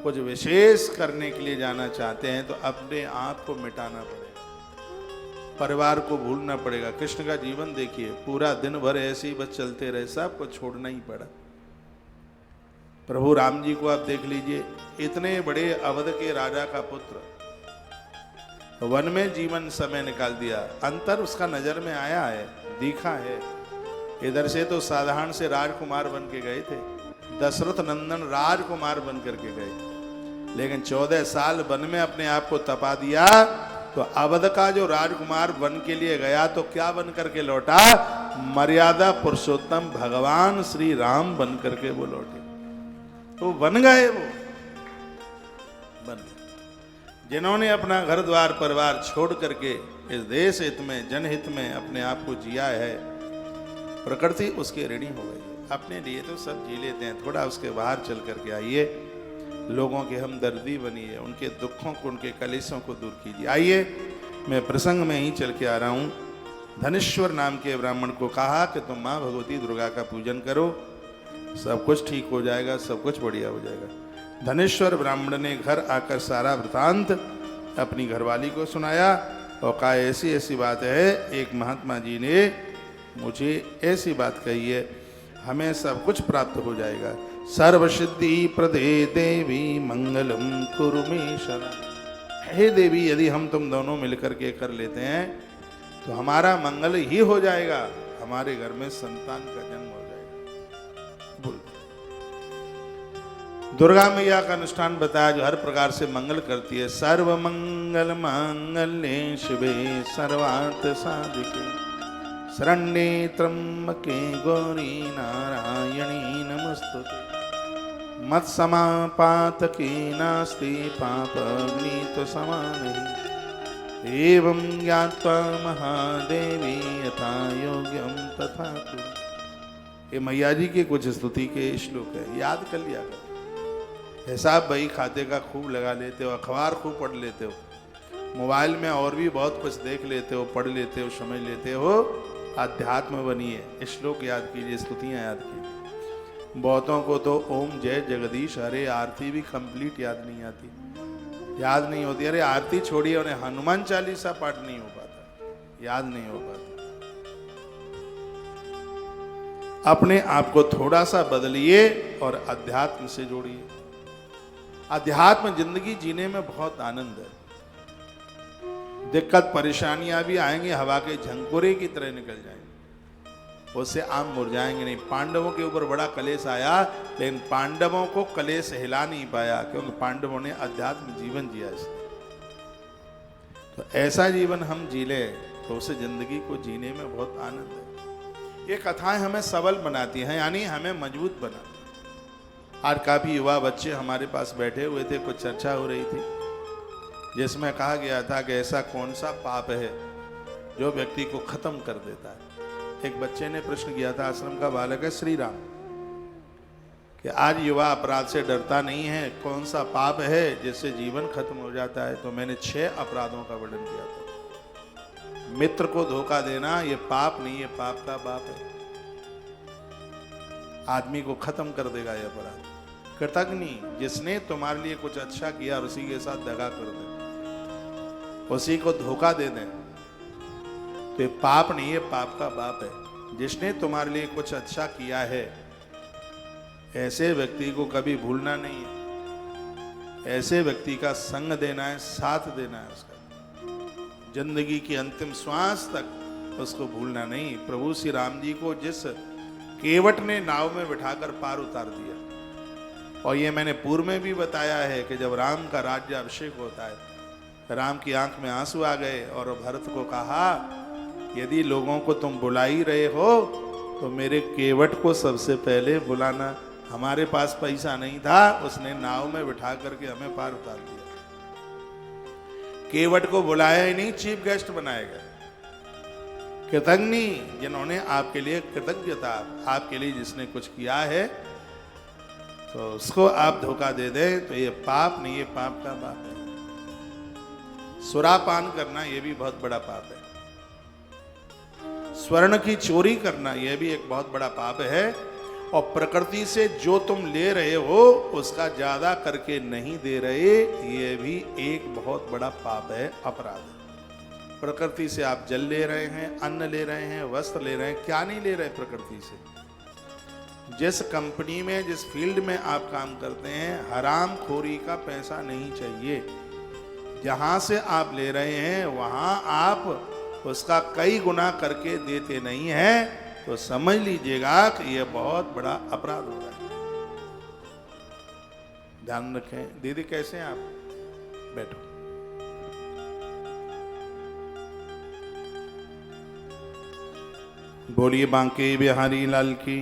Speaker 1: कुछ विशेष करने के लिए जाना चाहते हैं तो अपने आप को मिटाना पड़ेगा, परिवार को भूलना पड़ेगा। कृष्ण का जीवन देखिए, पूरा दिन भर ऐसे ही बस चलते रहे, सबको छोड़ना ही पड़ा। प्रभु राम जी को आप देख लीजिए, इतने बड़े अवध के राजा का पुत्र, वन में जीवन समय निकाल दिया। अंतर उसका नजर में आया है, दिखा है। इधर से तो साधारण से राजकुमार बन के गए थे, दशरथ नंदन राजकुमार बन करके गए, लेकिन 14 साल वन में अपने आप को तपा दिया। तो अवध का जो राजकुमार बन के लिए गया तो क्या बन करके लौटा? मर्यादा पुरुषोत्तम भगवान श्री राम बन करके वो लौटे। तो बन गए, वो बन गए। जिन्होंने अपना घर द्वार परिवार छोड़ करके इस देश हित में, जनहित में अपने आप को जिया है, प्रकृति उसके ऋणी हो गई। अपने लिए तो सब जी लेते हैं, थोड़ा उसके बाहर चल करके आइए, लोगों की हमदर्दी बनिए, उनके दुखों को, उनके कलेशों को दूर कीजिए। आइए, मैं प्रसंग में ही चल के आ रहा हूँ। धनेश्वर नाम के ब्राह्मण को कहा कि तुम माँ भगवती दुर्गा का पूजन करो, सब कुछ ठीक हो जाएगा, सब कुछ बढ़िया हो जाएगा। धनेश्वर ब्राह्मण ने घर आकर सारा वृतांत अपनी घरवाली को सुनाया और कहा ऐसी ऐसी बात है, एक महात्मा जी ने मुझे ऐसी बात कही है, हमें सब कुछ प्राप्त हो जाएगा। सर्वसिद्धि प्रदे देवी मंगलम कुरु मे शरणं। हे देवी, यदि हम तुम दोनों मिलकर के कर लेते हैं तो हमारा मंगल ही हो जाएगा, हमारे घर में संतान का जन्म हो जाएगा। बोल। दुर्गा मैया का अनुष्ठान बताया जो हर प्रकार से मंगल करती है। सर्व मंगल मांगल्ये शिवे सर्वार्थ साधिके शरण्ये त्र्यंबके गौरी नारायणी नमस्तुते। मत्समापातके नास्ति पापग्नीत समानहि। एवं ज्ञात्वा महादेवी यथा योग्यम तथा कुरु। ये मैया जी के कुछ स्तुति के श्लोक है, याद कर लिया करो। हिसाब भाई खाते का खूब लगा लेते हो, अखबार खूब पढ़ लेते हो, मोबाइल में और भी बहुत कुछ देख लेते हो, पढ़ लेते हो, समझ लेते हो, अध्यात्म बनिए। श्लोक याद कीजिए, स्तुतियाँ याद कीजिए। बहुतों को तो ओम जय जगदीश हरे आरती भी कंप्लीट याद नहीं आती, याद नहीं होती। अरे आरती छोड़िए, उन्हें हनुमान चालीसा पाठ नहीं हो पाता, याद नहीं हो पाता। अपने आप को थोड़ा सा बदलिए और अध्यात्म से जोड़िए। अध्यात्म जिंदगी जीने में बहुत आनंद है। दिक्कत परेशानियां भी आएंगी, हवा के झंकोरे की तरह निकल जाएंगे, उससे आम मुरझाएंगे नहीं। पांडवों के ऊपर बड़ा कलेश आया, लेकिन पांडवों को कलेश हिला नहीं पाया, क्योंकि पांडवों ने अध्यात्म जीवन जिया। तो ऐसा जीवन हम जी ले तो उसे जिंदगी को जीने में बहुत आनंद है। ये कथाएं हमें सबल बनाती हैं, यानी हमें मजबूत बनाती। आज काफी युवा बच्चे हमारे पास बैठे हुए थे, कुछ चर्चा हो रही थी जिसमें कहा गया था कि ऐसा कौन सा पाप है जो व्यक्ति को खत्म कर देता है। एक बच्चे ने प्रश्न किया था, आश्रम का बालक है श्री राम, कि आज युवा अपराध से डरता नहीं है, कौन सा पाप है जिससे जीवन खत्म हो जाता है। तो मैंने 6 अपराधों का वर्णन किया था। मित्र को धोखा देना ये पाप नहीं, ये पाप का बाप है, आदमी को खत्म कर देगा ये अपराध। कृतज्ञ, जिसने तुम्हारे लिए कुछ अच्छा किया और उसी के साथ दगा कर दे, उसी को धोखा दे दें, तो ये पाप नहीं, ये पाप का बाप है। जिसने तुम्हारे लिए कुछ अच्छा किया है, ऐसे व्यक्ति को कभी भूलना नहीं है, ऐसे व्यक्ति का संग देना है, साथ देना है उसका, जिंदगी की अंतिम श्वास तक उसको भूलना नहीं। प्रभु श्री राम जी को जिस केवट ने नाव में बिठाकर पार उतार दिया, और ये मैंने पूर्व में भी बताया है कि जब राम का राज्य अभिषेक होता है, राम की आंख में आंसू आ गए और भरत को कहा, यदि लोगों को तुम बुला ही रहे हो तो मेरे केवट को सबसे पहले बुलाना। हमारे पास पैसा नहीं था, उसने नाव में बिठा करके हमें पार उतार दिया। केवट को बुलाया ही नहीं, चीफ गेस्ट बनाया गया। कृतज्ञ, जिन्होंने आपके लिए कृतज्ञता, आपके लिए जिसने कुछ किया है, तो उसको आप धोखा दे दें तो ये पाप नहीं, ये पाप का बाप है। सुरापान करना ये भी बहुत बड़ा पाप है। स्वर्ण की चोरी करना यह भी एक बहुत बड़ा पाप है। और प्रकृति से जो तुम ले रहे हो उसका ज्यादा करके नहीं दे रहे, ये भी एक बहुत बड़ा पाप है, अपराध है। प्रकृति से आप जल ले रहे हैं, अन्न ले रहे हैं, वस्त्र ले रहे हैं, क्या नहीं ले रहे प्रकृति से। जिस कंपनी में, जिस फील्ड में आप काम करते हैं, हराम खोरी का पैसा नहीं चाहिए। जहां से आप ले रहे हैं वहां आप उसका कई गुना करके देते नहीं हैं, तो समझ लीजिएगा कि यह बहुत बड़ा अपराध हो रहा है। ध्यान रखें। दीदी कैसे हैं आप? बैठो। बोलिए बांके बिहारी लाल की,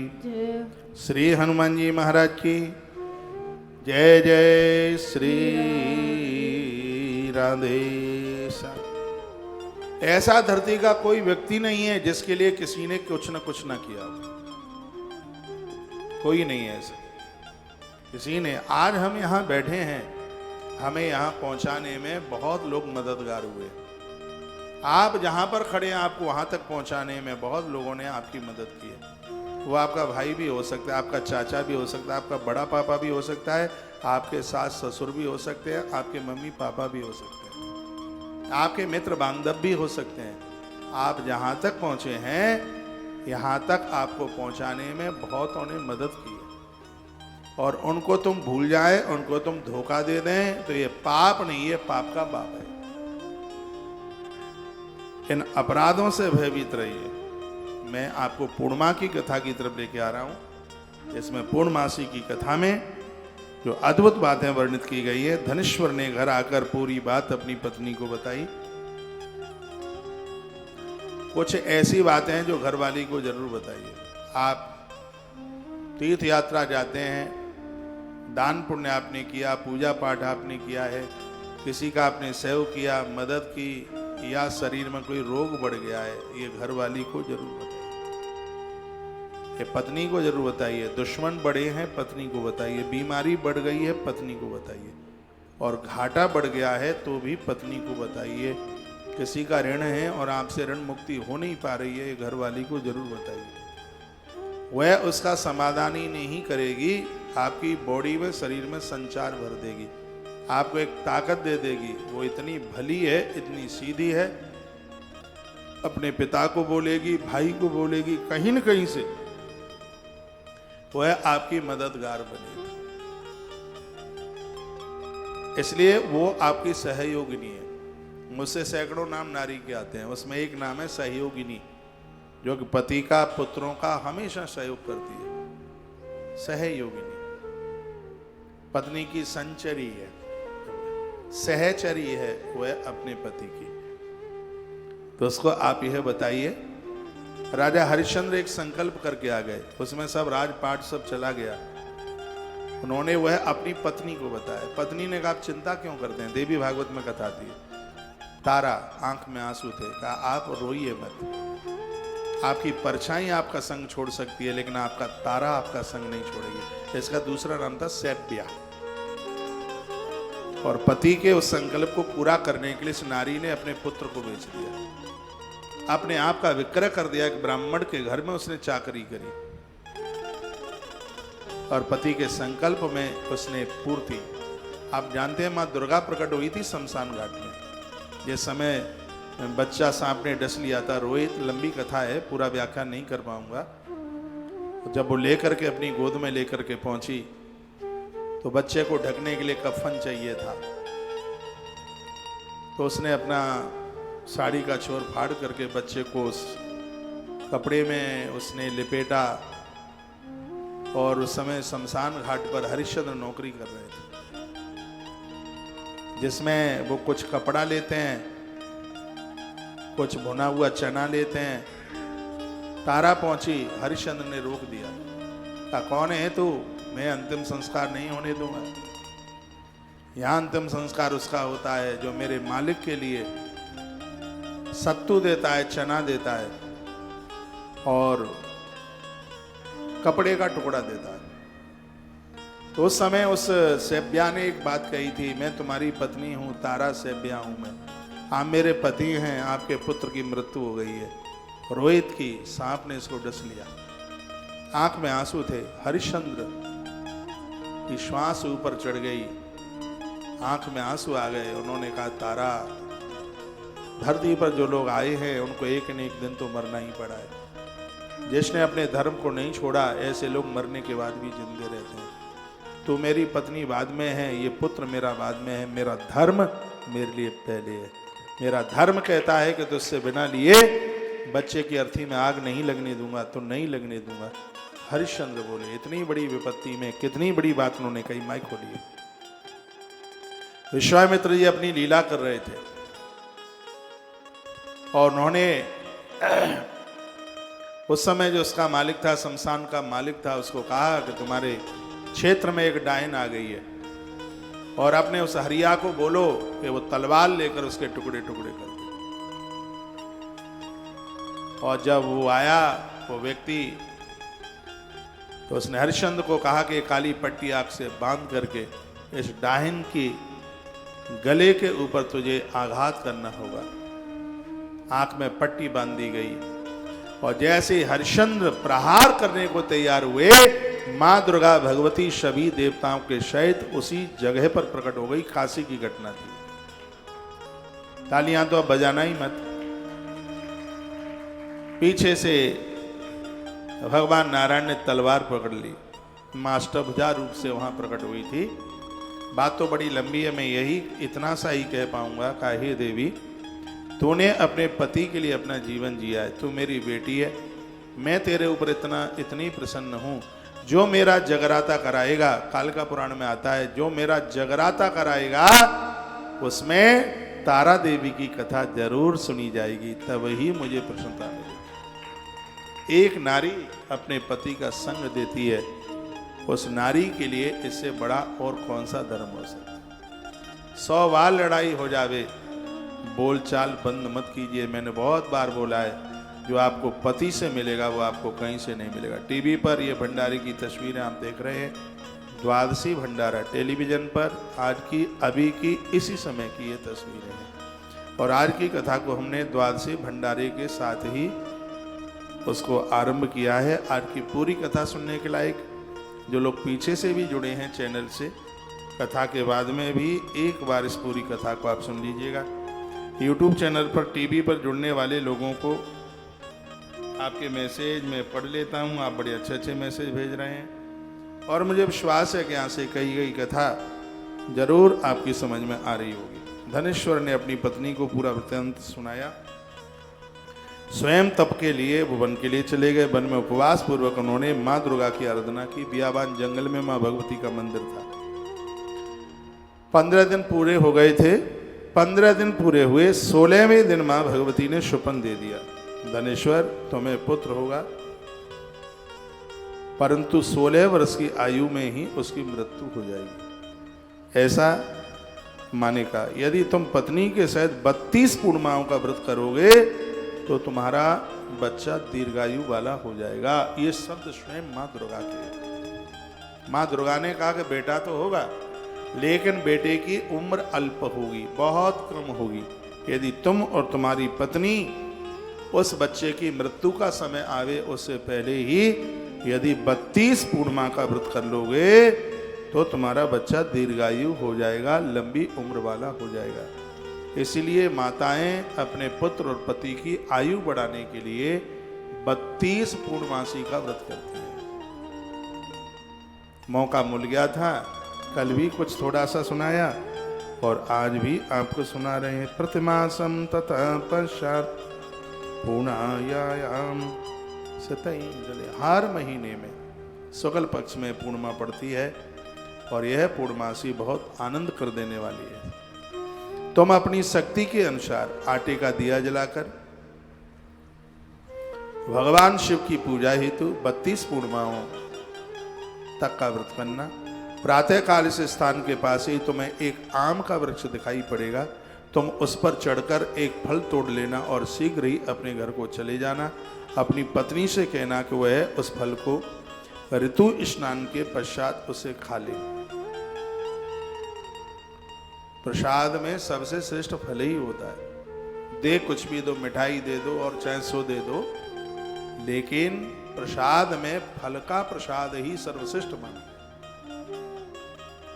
Speaker 1: श्री हनुमान जी महाराज की जय। जय श्री राधे श्याम। ऐसा धरती का कोई व्यक्ति नहीं है जिसके लिए किसी ने कुछ न कुछ ना किया हो। कोई नहीं है ऐसा किसी ने। आज हम यहाँ बैठे हैं, हमें यहाँ पहुँचाने में बहुत लोग मददगार हुए। आप जहाँ पर खड़े हैं आपको वहाँ तक पहुँचाने में बहुत लोगों ने आपकी मदद की है। वो आपका भाई भी हो सकता है, आपका चाचा भी हो सकता है, आपका बड़ा पापा भी हो सकता है, आपके सास ससुर भी हो सकते हैं, आपके मम्मी पापा भी हो सकते हैं, आपके मित्र बांधव भी हो सकते हैं। आप जहाँ तक पहुँचे हैं यहाँ तक आपको पहुँचाने में बहुतों ने मदद की है। और उनको तुम भूल जाए, उनको तुम धोखा दे दें तो ये पाप नहीं, ये पाप का बाप है। इन अपराधों से भयभीत रहिए। मैं आपको पूर्णिमा की कथा की तरफ लेके आ रहा हूं। इसमें पूर्णमासी की कथा में जो अद्भुत बातें वर्णित की गई है, धनेश्वर ने घर आकर पूरी बात अपनी पत्नी को बताई। कुछ ऐसी बातें हैं जो घरवाली को जरूर बताइए। आप तीर्थ यात्रा जाते हैं, दान पुण्य आपने किया, पूजा पाठ आपने किया है, किसी का आपने सेव किया, मदद की, या शरीर में कोई रोग बढ़ गया है, ये घरवाली को जरूर बताइए, ये पत्नी को जरूर बताइए। दुश्मन बढ़े हैं, पत्नी को बताइए। बीमारी बढ़ गई है, पत्नी को बताइए। और घाटा बढ़ गया है तो भी पत्नी को बताइए। किसी का ऋण है और आपसे ऋण मुक्ति हो नहीं पा रही है, ये घरवाली को जरूर बताइए। वह उसका समाधान ही नहीं करेगी, आपकी बॉडी में, शरीर में संचार भर देगी, आपको एक ताकत दे देगी। वो इतनी भली है, इतनी सीधी है, अपने पिता को बोलेगी, भाई को बोलेगी, कहीं न कहीं से वह आपकी मददगार बनेगी। इसलिए वो आपकी सहयोगिनी है। मुझसे सैकड़ों नाम नारी के आते हैं, उसमें एक नाम है सहयोगिनी, जो कि पति का, पुत्रों का हमेशा सहयोग करती है। सहयोगिनी पत्नी की संचरी है, सहचरी है वह अपने पति की। तो उसको आप यह बताइए। राजा हरिश्चंद्र एक संकल्प करके आ गए, उसमें सब राजपाट सब चला गया। उन्होंने वह अपनी पत्नी को बताया। पत्नी ने कहा आप चिंता क्यों करते हैं, देवी भागवत में कथा थी। तारा आंख में आंसू थे, कहा आप रोइए मत, आपकी परछाई आपका संग छोड़ सकती है लेकिन आपका तारा आपका संग नहीं छोड़ेगी। इसका दूसरा नाम था सैब्या। और पति के उस संकल्प को पूरा करने के लिए इस नारी ने अपने पुत्र को बेच दिया, अपने आप का विक्रय कर दिया। एक ब्राह्मण के घर में उसने चाकरी करी और पति के संकल्प में उसने पूर्ति। आप जानते हैं मां दुर्गा प्रकट हुई थी शमशान घाट में, जिस समय बच्चा सांप ने डस लिया था। रोहित, लंबी कथा है, पूरा व्याख्यान नहीं कर पाऊंगा। जब वो लेकर के अपनी गोद में लेकर के पहुंची तो बच्चे को ढकने के लिए कफन चाहिए था। तो उसने अपना साड़ी का छोर फाड़ करके बच्चे को उस कपड़े में उसने लिपेटा। और उस समय शमशान घाट पर हरिश्चंद्र नौकरी कर रहे थे, जिसमें वो कुछ कपड़ा लेते हैं, कुछ भुना हुआ चना लेते हैं। तारा पहुंची, हरिश्चंद्र ने रोक दिया, कहा कौन है तू, मैं अंतिम संस्कार नहीं होने दूंगा। यहां अंतिम संस्कार उसका होता है जो मेरे मालिक के लिए सत्तू देता है, चना देता है और कपड़े का टुकड़ा देता है। तो उस समय उस सैब्या ने एक बात कही थी, मैं तुम्हारी पत्नी हूं, तारा सैब्या हूं मैं, आप मेरे पति हैं, आपके पुत्र की मृत्यु हो गई है। रोहित की सांप ने इसको डस लिया। आंख में आंसू थे, हरिश्चंद्र की श्वास ऊपर चढ़ गई, आंख में आंसू आ गए। उन्होंने कहा तारा, धरती पर जो लोग आए हैं उनको एक न एक दिन तो मरना ही पड़ा है। जिसने अपने धर्म को नहीं छोड़ा, ऐसे लोग मरने के बाद भी जिंदे रहते हैं। तू मेरी पत्नी बाद में है, ये पुत्र मेरा बाद में है, मेरा धर्म मेरे लिए पहले है। मेरा धर्म कहता है कि तुझसे बिना लिए बच्चे की अर्थी में आग नहीं लगने दूंगा, तो नहीं लगने दूंगा। हरिश्चंद्र बोले, इतनी बड़ी विपत्ति में कितनी बड़ी बात उन्होंने कही। माइक खोलिए। विश्वामित्र जी अपनी लीला कर रहे थे और उन्होंने उस समय जो उसका मालिक था, शमशान का मालिक था, उसको कहा कि तुम्हारे क्षेत्र में एक डायन आ गई है और अपने उस हरिया को बोलो कि वो तलवार लेकर उसके टुकड़े टुकड़े कर दे। और जब वो आया, वो व्यक्ति तो उसने हरिश्चंद्र को कहा कि काली पट्टी आंख से बांध करके इस डाहिन की गले के ऊपर तुझे आघात करना होगा। आंख में पट्टी बांध दी गई और जैसे ही हरिश्चंद्र प्रहार करने को तैयार हुए, मां दुर्गा भगवती सभी देवताओं के सहित उसी जगह पर प्रकट हो गई। काशी की घटना थी। तालियां तो अब बजाना ही मत। पीछे से भगवान नारायण ने तलवार पकड़ ली, मां अष्टभुजा रूप से वहां प्रकट हुई थी। बात तो बड़ी लंबी है, मैं यही इतना सा ही कह पाऊंगा कि हे देवी, तूने अपने पति के लिए अपना जीवन जिया है, तू मेरी बेटी है, मैं तेरे ऊपर इतनी प्रसन्न हूं। जो मेरा जगराता कराएगा, कालिका पुराण में आता है, जो मेरा जगराता कराएगा उसमें तारा देवी की कथा जरूर सुनी जाएगी, तब ही मुझे प्रसन्नता मिलेगी। एक नारी अपने पति का संग देती है, उस नारी के लिए इससे बड़ा और कौन सा धर्म हो सकता है। 100 बार लड़ाई हो जावे, बोलचाल बंद मत कीजिए। मैंने बहुत बार बोला है, जो आपको पति से मिलेगा वो आपको कहीं से नहीं मिलेगा। टीवी पर ये भंडारे की तस्वीरें आप देख रहे हैं, द्वादशी भंडारा टेलीविजन पर आज की अभी की इसी समय की ये तस्वीरें हैं। और आज की कथा को हमने द्वादशी भंडारे के साथ ही उसको आरंभ किया है। आज की पूरी कथा सुनने के लायक जो लोग पीछे से भी जुड़े हैं चैनल से, कथा के बाद में भी एक बार इस पूरी कथा को आप सुन लीजिएगा। यूट्यूब चैनल पर टीवी पर जुड़ने वाले लोगों को आपके मैसेज मैं पढ़ लेता हूँ, आप बड़े अच्छे अच्छे मैसेज भेज रहे हैं और मुझे विश्वास है कि यहाँ से कही गई कथा जरूर आपकी समझ में आ रही होगी। धनेश्वर ने अपनी पत्नी को पूरा वृत्तांत सुनाया। स्वयं तप के लिए वो वन के लिए चले गए। वन में उपवास पूर्वक उन्होंने माँ दुर्गा की आराधना की। बियाबान जंगल में माँ भगवती का मंदिर था। 15 दिन पूरे हो गए थे। 15 दिन पूरे हुए, 16वें दिन माँ भगवती ने शुपन दे दिया, धनेश्वर तुम्हें पुत्र होगा, परंतु 16 वर्ष की आयु में ही उसकी मृत्यु हो जाएगी। ऐसा माने का यदि तुम पत्नी के सहित 32 पूर्णिमाओं का व्रत करोगे तो तुम्हारा बच्चा दीर्घायु वाला हो जाएगा। ये शब्द स्वयं माँ दुर्गा के। माँ दुर्गा ने कहा कि बेटा तो होगा, लेकिन बेटे की उम्र अल्प होगी, बहुत कम होगी। यदि तुम और तुम्हारी पत्नी उस बच्चे की मृत्यु का समय आवे उससे पहले ही यदि 32 पूर्णिमा का व्रत कर लोगे तो तुम्हारा बच्चा दीर्घायु हो जाएगा, लंबी उम्र वाला हो जाएगा। इसलिए माताएं अपने पुत्र और पति की आयु बढ़ाने के लिए 32 पूर्णमासी का व्रत करती हैं। मौका मिल गया था, कल भी कुछ थोड़ा सा सुनाया और आज भी आपको सुना रहे हैं। प्रतिमासम तथा पश्चात पूर्णायाम सतैंजलि। हर महीने में शुक्ल पक्ष में पूर्णिमा पड़ती है और यह पूर्णमासी बहुत आनंद कर देने वाली है। तुम अपनी शक्ति के अनुसार आटे का दिया जलाकर भगवान शिव की पूजा हेतु 32 पूर्णिमाओं तक का व्रत करना। प्रातः काल इस स्थान के पास ही तुम्हें एक आम का वृक्ष दिखाई पड़ेगा। तुम उस पर चढ़कर एक फल तोड़ लेना और शीघ्र ही अपने घर को चले जाना। अपनी पत्नी से कहना कि वह उस फल को ऋतु स्नान के पश्चात उसे खा ले। प्रसाद में सबसे श्रेष्ठ फल ही होता है। दे कुछ भी दो, मिठाई दे दो और चाहे सो दे दो, लेकिन प्रसाद में फल का प्रसाद ही सर्वश्रेष्ठ माना।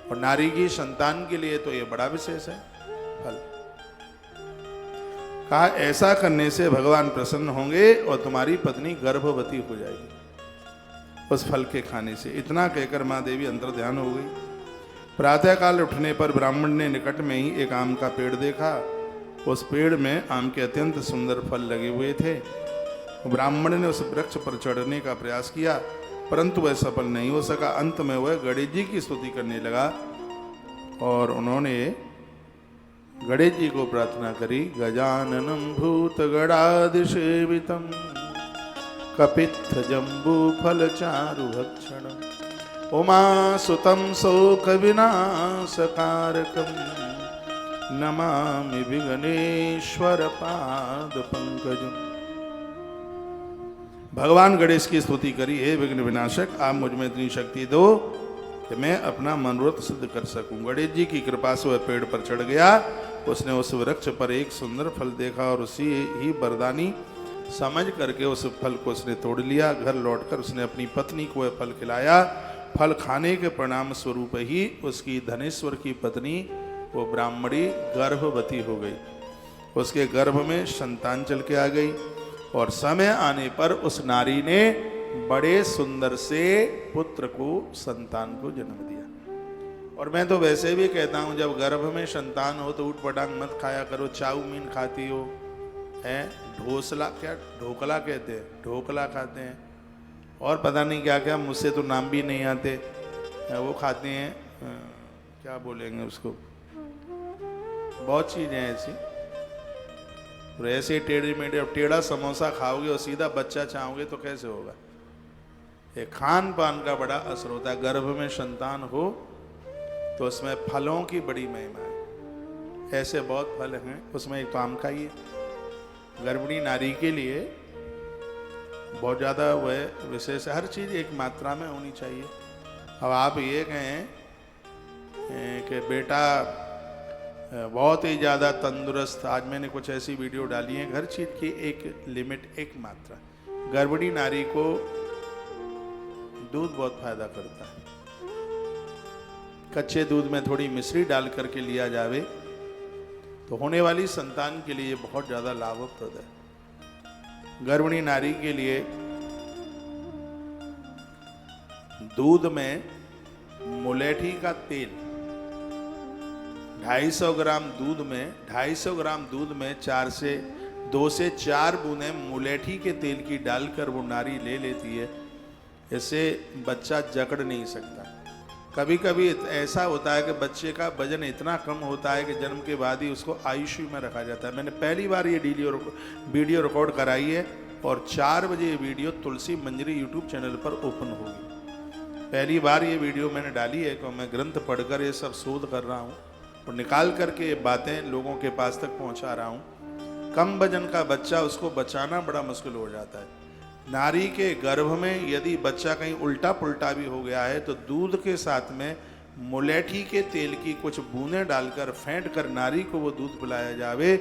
Speaker 1: और नारी की संतान के लिए तो यह बड़ा विशेष है फल। कहा ऐसा करने से भगवान प्रसन्न होंगे और तुम्हारी पत्नी गर्भवती हो जाएगी उस फल के खाने से। इतना कहकर मां देवी अंतर्ध्यान हो गई। प्रातःकाल उठने पर ब्राह्मण ने निकट में ही एक आम का पेड़ देखा। उस पेड़ में आम के अत्यंत सुंदर फल लगे हुए थे। ब्राह्मण ने उस वृक्ष पर चढ़ने का प्रयास किया, परंतु वह सफल नहीं हो सका। अंत में वह गणेश जी की स्तुति करने लगा और उन्होंने गणेश जी को प्रार्थना करी। गजाननम भूत गणाधिसेवितम कपित्थ जम्बू फल चारु भक्षणम उमासुतम शोक विनाशकारकम नमामि विघ्नेश्वर पाद पंकजम। भगवान गणेश की स्तुति करी, हे विघ्न विनाशक आप मुझ में इतनी शक्ति दो कि मैं अपना मनोरथ सिद्ध कर सकूं। गणेश जी की कृपा से वह पेड़ पर चढ़ गया। उसने उस वृक्ष पर एक सुंदर फल देखा और उसी ही वरदानी समझ करके उस फल को उसने तोड़ लिया। घर लौटकर उसने अपनी पत्नी को वह फल खिलाया। फल खाने के परिणाम स्वरूप ही उसकी धनेश्वर की पत्नी वो ब्राह्मणी गर्भवती हो गई। उसके गर्भ में संतान चल के आ गई और समय आने पर उस नारी ने बड़े सुंदर से पुत्र को, संतान को जन्म दिया। और मैं तो वैसे भी कहता हूं, जब गर्भ में संतान हो तो ऊट पटांग मत खाया करो। चाउमीन खाती हो है, ढोसला, क्या ढोकला कहते हैं, ढोकला खाते हैं और पता नहीं क्या क्या, मुझसे तो नाम भी नहीं आते, वो खाते हैं, क्या बोलेंगे उसको, बहुत चीज़ें ऐसी। और ऐसे टेढ़े मेढ़े, अब टेढ़ा समोसा खाओगे और सीधा बच्चा चाहोगे तो कैसे होगा। ये खान पान का बड़ा असर होता है। गर्भ में संतान हो तो उसमें फलों की बड़ी महिमा है। ऐसे बहुत फल हैं, उसमें एक तो आम खाइए। गर्भिणी नारी के लिए बहुत ज़्यादा वह विशेष, हर चीज़ एक मात्रा में होनी चाहिए। अब आप ये कहें कि बेटा बहुत ही ज़्यादा तंदुरुस्त, आज मैंने कुछ ऐसी वीडियो डाली है, हर चीज़ की एक लिमिट, एक मात्रा। गर्भिणी नारी को दूध बहुत फायदा करता है। कच्चे दूध में थोड़ी मिश्री डाल करके लिया जावे तो होने वाली संतान के लिए बहुत ज़्यादा लाभप्रद है। गर्भिणी नारी के लिए दूध में मुलेठी का तेल, 250 ग्राम दूध में 2 से 4 बूंदें मुलेठी के तेल की डालकर वो नारी ले लेती है। इससे बच्चा जकड़ नहीं सकता। कभी कभी ऐसा होता है कि बच्चे का वजन इतना कम होता है कि जन्म के बाद ही उसको आईसीयू में रखा जाता है। मैंने पहली बार ये वीडियो रिकॉर्ड कराई है और 4 बजे ये वीडियो तुलसी मंजरी यूट्यूब चैनल पर ओपन होगी। पहली बार ये वीडियो मैंने डाली है कि मैं ग्रंथ पढ़कर ये सब शोध कर रहा हूँ और निकाल करके ये बातें लोगों के पास तक पहुँचा रहा हूँ। कम वजन का बच्चा, उसको बचाना बड़ा मुश्किल हो जाता है। नारी के गर्भ में यदि बच्चा कहीं उल्टा पुल्टा भी हो गया है तो दूध के साथ में मुलेठी के तेल की कुछ बूंदें डालकर फेंट कर नारी को वो दूध पिलाया जावे।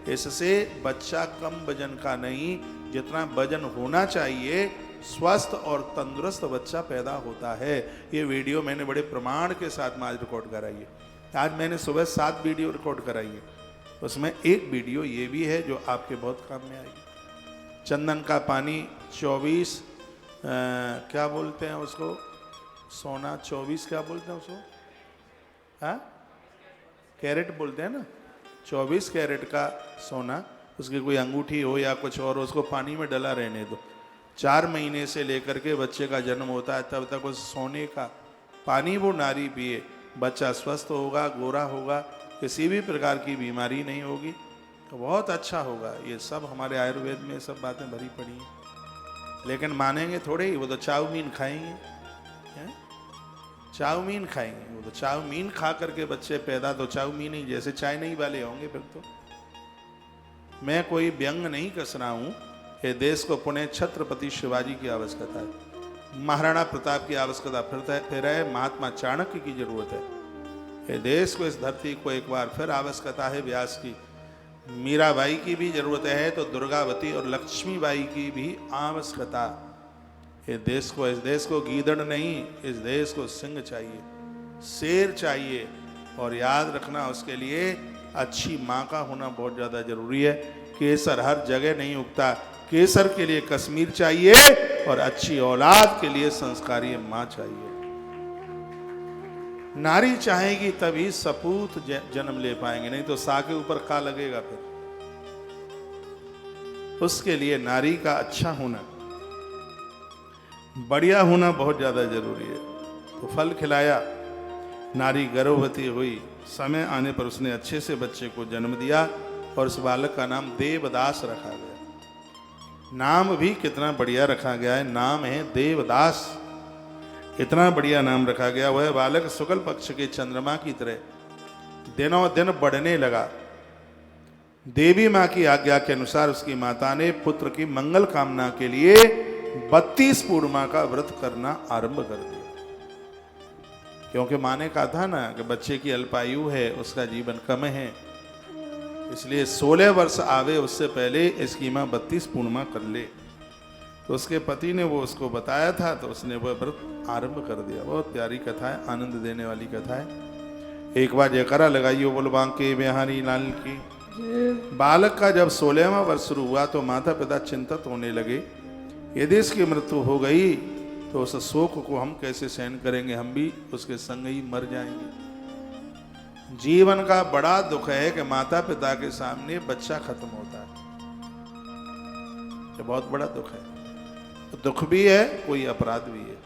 Speaker 1: इससे बच्चा कम वजन का नहीं, जितना वजन होना चाहिए, स्वस्थ और तंदुरुस्त बच्चा पैदा होता है। ये वीडियो मैंने बड़े प्रमाण के साथ में आज रिकॉर्ड कराई है। आज मैंने सुबह 7 वीडियो रिकॉर्ड कराई है, उसमें एक वीडियो ये भी है जो आपके बहुत काम में आएगी। चंदन का पानी 24 क्या बोलते हैं उसको, सोना 24 क्या बोलते हैं उसको, हाँ कैरेट बोलते हैं ना, 24 कैरेट का सोना, उसकी कोई अंगूठी हो या कुछ और, उसको पानी में डला रहने दो। 4 महीने से लेकर के बच्चे का जन्म होता है तब तक उस सोने का पानी वो नारी पिए, बच्चा स्वस्थ होगा, गोरा होगा, किसी भी प्रकार की बीमारी नहीं होगी, तो बहुत अच्छा होगा। ये सब हमारे आयुर्वेद में सब बातें भरी पड़ी हैं, लेकिन मानेंगे थोड़े ही। वो तो चाउमीन खाएंगे, चाउमीन खाएंगे, वो तो चाउमीन खा करके बच्चे पैदा तो चाउमीन ही जैसे चाइनीज वाले होंगे। फिर तो मैं कोई व्यंग नहीं कस रहा हूँ। ये देश को पुणे छत्रपति शिवाजी की आवश्यकता है, महाराणा प्रताप की आवश्यकता फिर है, महात्मा चाणक्य की जरूरत है। ये देश को, इस धरती को एक बार फिर आवश्यकता है व्यास की, मीराबाई की भी जरूरत है, तो दुर्गावती और लक्ष्मीबाई की भी आवश्यकता। इस देश को गीदड़ नहीं, इस देश को सिंह चाहिए, शेर चाहिए। और याद रखना, उसके लिए अच्छी माँ का होना बहुत ज़्यादा जरूरी है। केसर हर जगह नहीं उगता, केसर के लिए कश्मीर चाहिए और अच्छी औलाद के लिए संस्कारी माँ चाहिए। नारी चाहेगी तभी सपूत जन्म ले पाएंगे, नहीं तो सा के ऊपर का लगेगा। फिर उसके लिए नारी का अच्छा होना, बढ़िया होना बहुत ज्यादा जरूरी है। तो फल खिलाया, नारी गर्भवती हुई, समय आने पर उसने अच्छे से बच्चे को जन्म दिया और उस बालक का नाम देवदास रखा गया। नाम भी कितना बढ़िया रखा गया है, नाम है देवदास। इतना बढ़िया नाम रखा गया। वह बालक शुक्ल पक्ष के चंद्रमा की तरह दिनों दिन बढ़ने लगा। देवी माँ की आज्ञा के अनुसार उसकी माता ने पुत्र की मंगल कामना के लिए 32 पूर्णिमा का व्रत करना आरंभ कर दिया। क्योंकि माँ ने कहा था ना कि बच्चे की अल्पायु है, उसका जीवन कम है, इसलिए 16 वर्ष आवे उससे पहले इसकी माँ 32 पूर्णिमा कर ले। तो उसके पति ने वो उसको बताया था, तो उसने वह व्रत आरंभ कर दिया। बहुत प्यारी कथा है, आनंद देने वाली कथा है। एक बार जयकारा लगाइयो बोल बांके बिहारी लाल की। बालक का जब 16वां वर्ष शुरू हुआ तो माता पिता चिंतित होने लगे, यदि इसकी मृत्यु हो गई तो उस शोक को हम कैसे सहन करेंगे, हम भी उसके संग ही मर जाएंगे। जीवन का बड़ा दुख है कि माता पिता के सामने बच्चा खत्म होता है, ये बहुत बड़ा दुख है। दुख भी है, कोई अपराध भी है,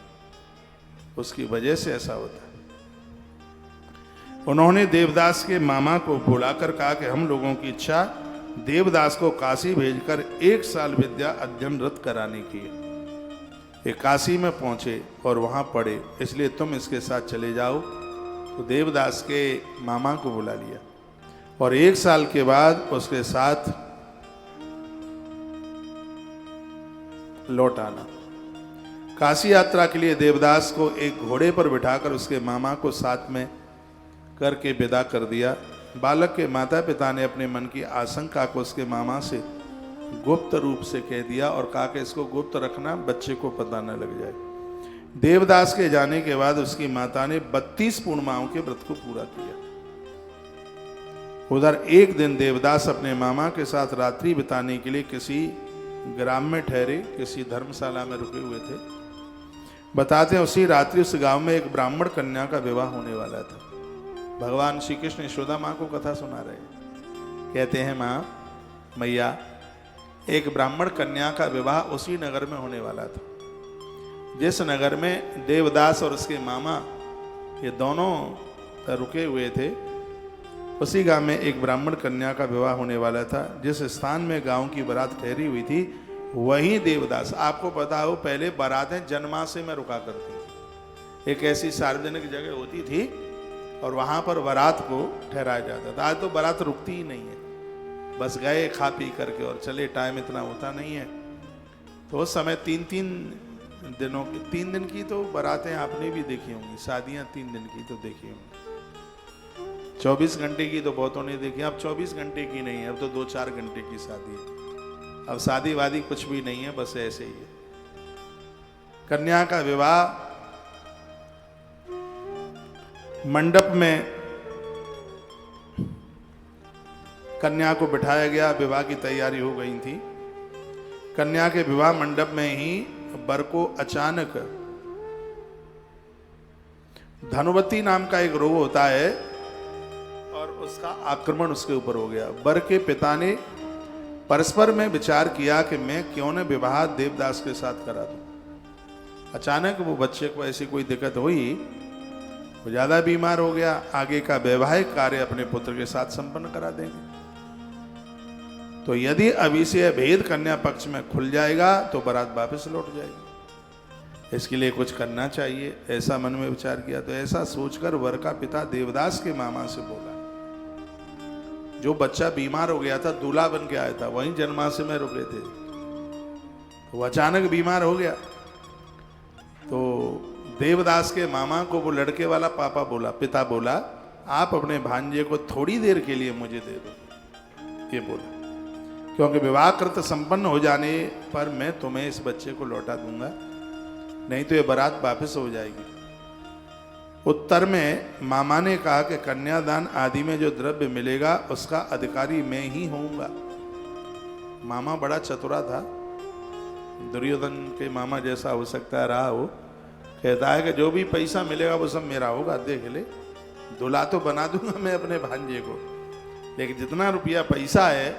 Speaker 1: उसकी वजह से ऐसा होता है। उन्होंने देवदास के मामा को बुलाकर कहा कि हम लोगों की इच्छा देवदास को काशी भेजकर 1 साल विद्या अध्ययनरत कराने की है। ये काशी में पहुंचे और वहां पढ़े, इसलिए तुम इसके साथ चले जाओ। तो देवदास के मामा को बुला लिया और 1 साल के बाद उसके साथ लौट आना। काशी यात्रा के लिए देवदास को एक घोड़े पर बिठाकर उसके मामा को साथ में करके विदा कर दिया। बालक के माता पिता ने अपने मन की आशंका को उसके मामा से गुप्त रूप से कह दिया और कहा कि इसको गुप्त रखना, बच्चे को पता न लग जाए। देवदास के जाने के बाद उसकी माता ने 32 पूर्णिमाओं के व्रत को पूरा किया। उधर एक दिन देवदास अपने मामा के साथ रात्रि बिताने के लिए किसी ग्राम में ठहरे, किसी धर्मशाला में रुके हुए थे। बताते हैं उसी रात्रि उस गांव में एक ब्राह्मण कन्या का विवाह होने वाला था। भगवान श्री कृष्ण यशोदा माँ को कथा सुना रहे हैं। कहते हैं माँ, मैया, एक ब्राह्मण कन्या का विवाह उसी नगर में होने वाला था जिस नगर में देवदास और उसके मामा ये दोनों रुके हुए थे। उसी गांव में एक ब्राह्मण कन्या का विवाह होने वाला था। जिस स्थान में गांव की बारात ठहरी हुई थी वहीं देवदास, आपको पता हो पहले बारातें जन्माशय में रुका करती थी, एक ऐसी सार्वजनिक जगह होती थी और वहां पर बारात को ठहराया जाता था। आज तो बारात रुकती ही नहीं है, बस गए खा पी करके और चले, टाइम इतना होता नहीं है। तो उस समय 3 दिन की तो बारातें आपने भी देखी होंगी, शादियां 3 दिन की तो देखी होंगी। 24 घंटे की तो बहुतों ने देखी, अब 24 घंटे की नहीं है, अब तो 2-4 घंटे की शादी है। अब शादी वादी कुछ भी नहीं है, बस ऐसे ही है। कन्या का विवाह मंडप में कन्या को बिठाया गया, विवाह की तैयारी हो गई थी। कन्या के विवाह मंडप में ही वर को अचानक धनुवती नाम का एक रोग होता है और उसका आक्रमण उसके ऊपर हो गया। वर के पिता ने परस्पर में विचार किया कि मैं क्यों न विवाह देवदास के साथ करा दूं। अचानक वो बच्चे को ऐसी कोई दिक्कत हुई, वो ज्यादा बीमार हो गया, आगे का वैवाहिक कार्य अपने पुत्र के साथ संपन्न करा देंगे। तो यदि अभी से भेद कन्या पक्ष में खुल जाएगा तो बारात वापस लौट जाएगी, इसके लिए कुछ करना चाहिए, ऐसा मन में विचार किया। तो ऐसा सोचकर वर का पिता देवदास के मामा से बोला, जो बच्चा बीमार हो गया था, दूल्हा बन के आया था, वहीं जन्माशय में रुके थे, वो अचानक बीमार हो गया। तो देवदास के मामा को वो लड़के वाला पापा बोला, पिता बोला, आप अपने भांजे को थोड़ी देर के लिए मुझे दे दो, ये बोला, क्योंकि विवाह कृत संपन्न हो जाने पर मैं तुम्हें इस बच्चे को लौटा दूंगा, नहीं तो ये बारात वापस हो जाएगी। उत्तर में मामा ने कहा कि कन्यादान आदि में जो द्रव्य मिलेगा उसका अधिकारी मैं ही होऊंगा। मामा बड़ा चतुरा था, दुर्योधन के मामा जैसा हो सकता है रहा हो। कहता है कि जो भी पैसा मिलेगा वो सब मेरा होगा, देख ले, दूल्हा तो बना दूंगा मैं अपने भांजे को, लेकिन जितना रुपया पैसा है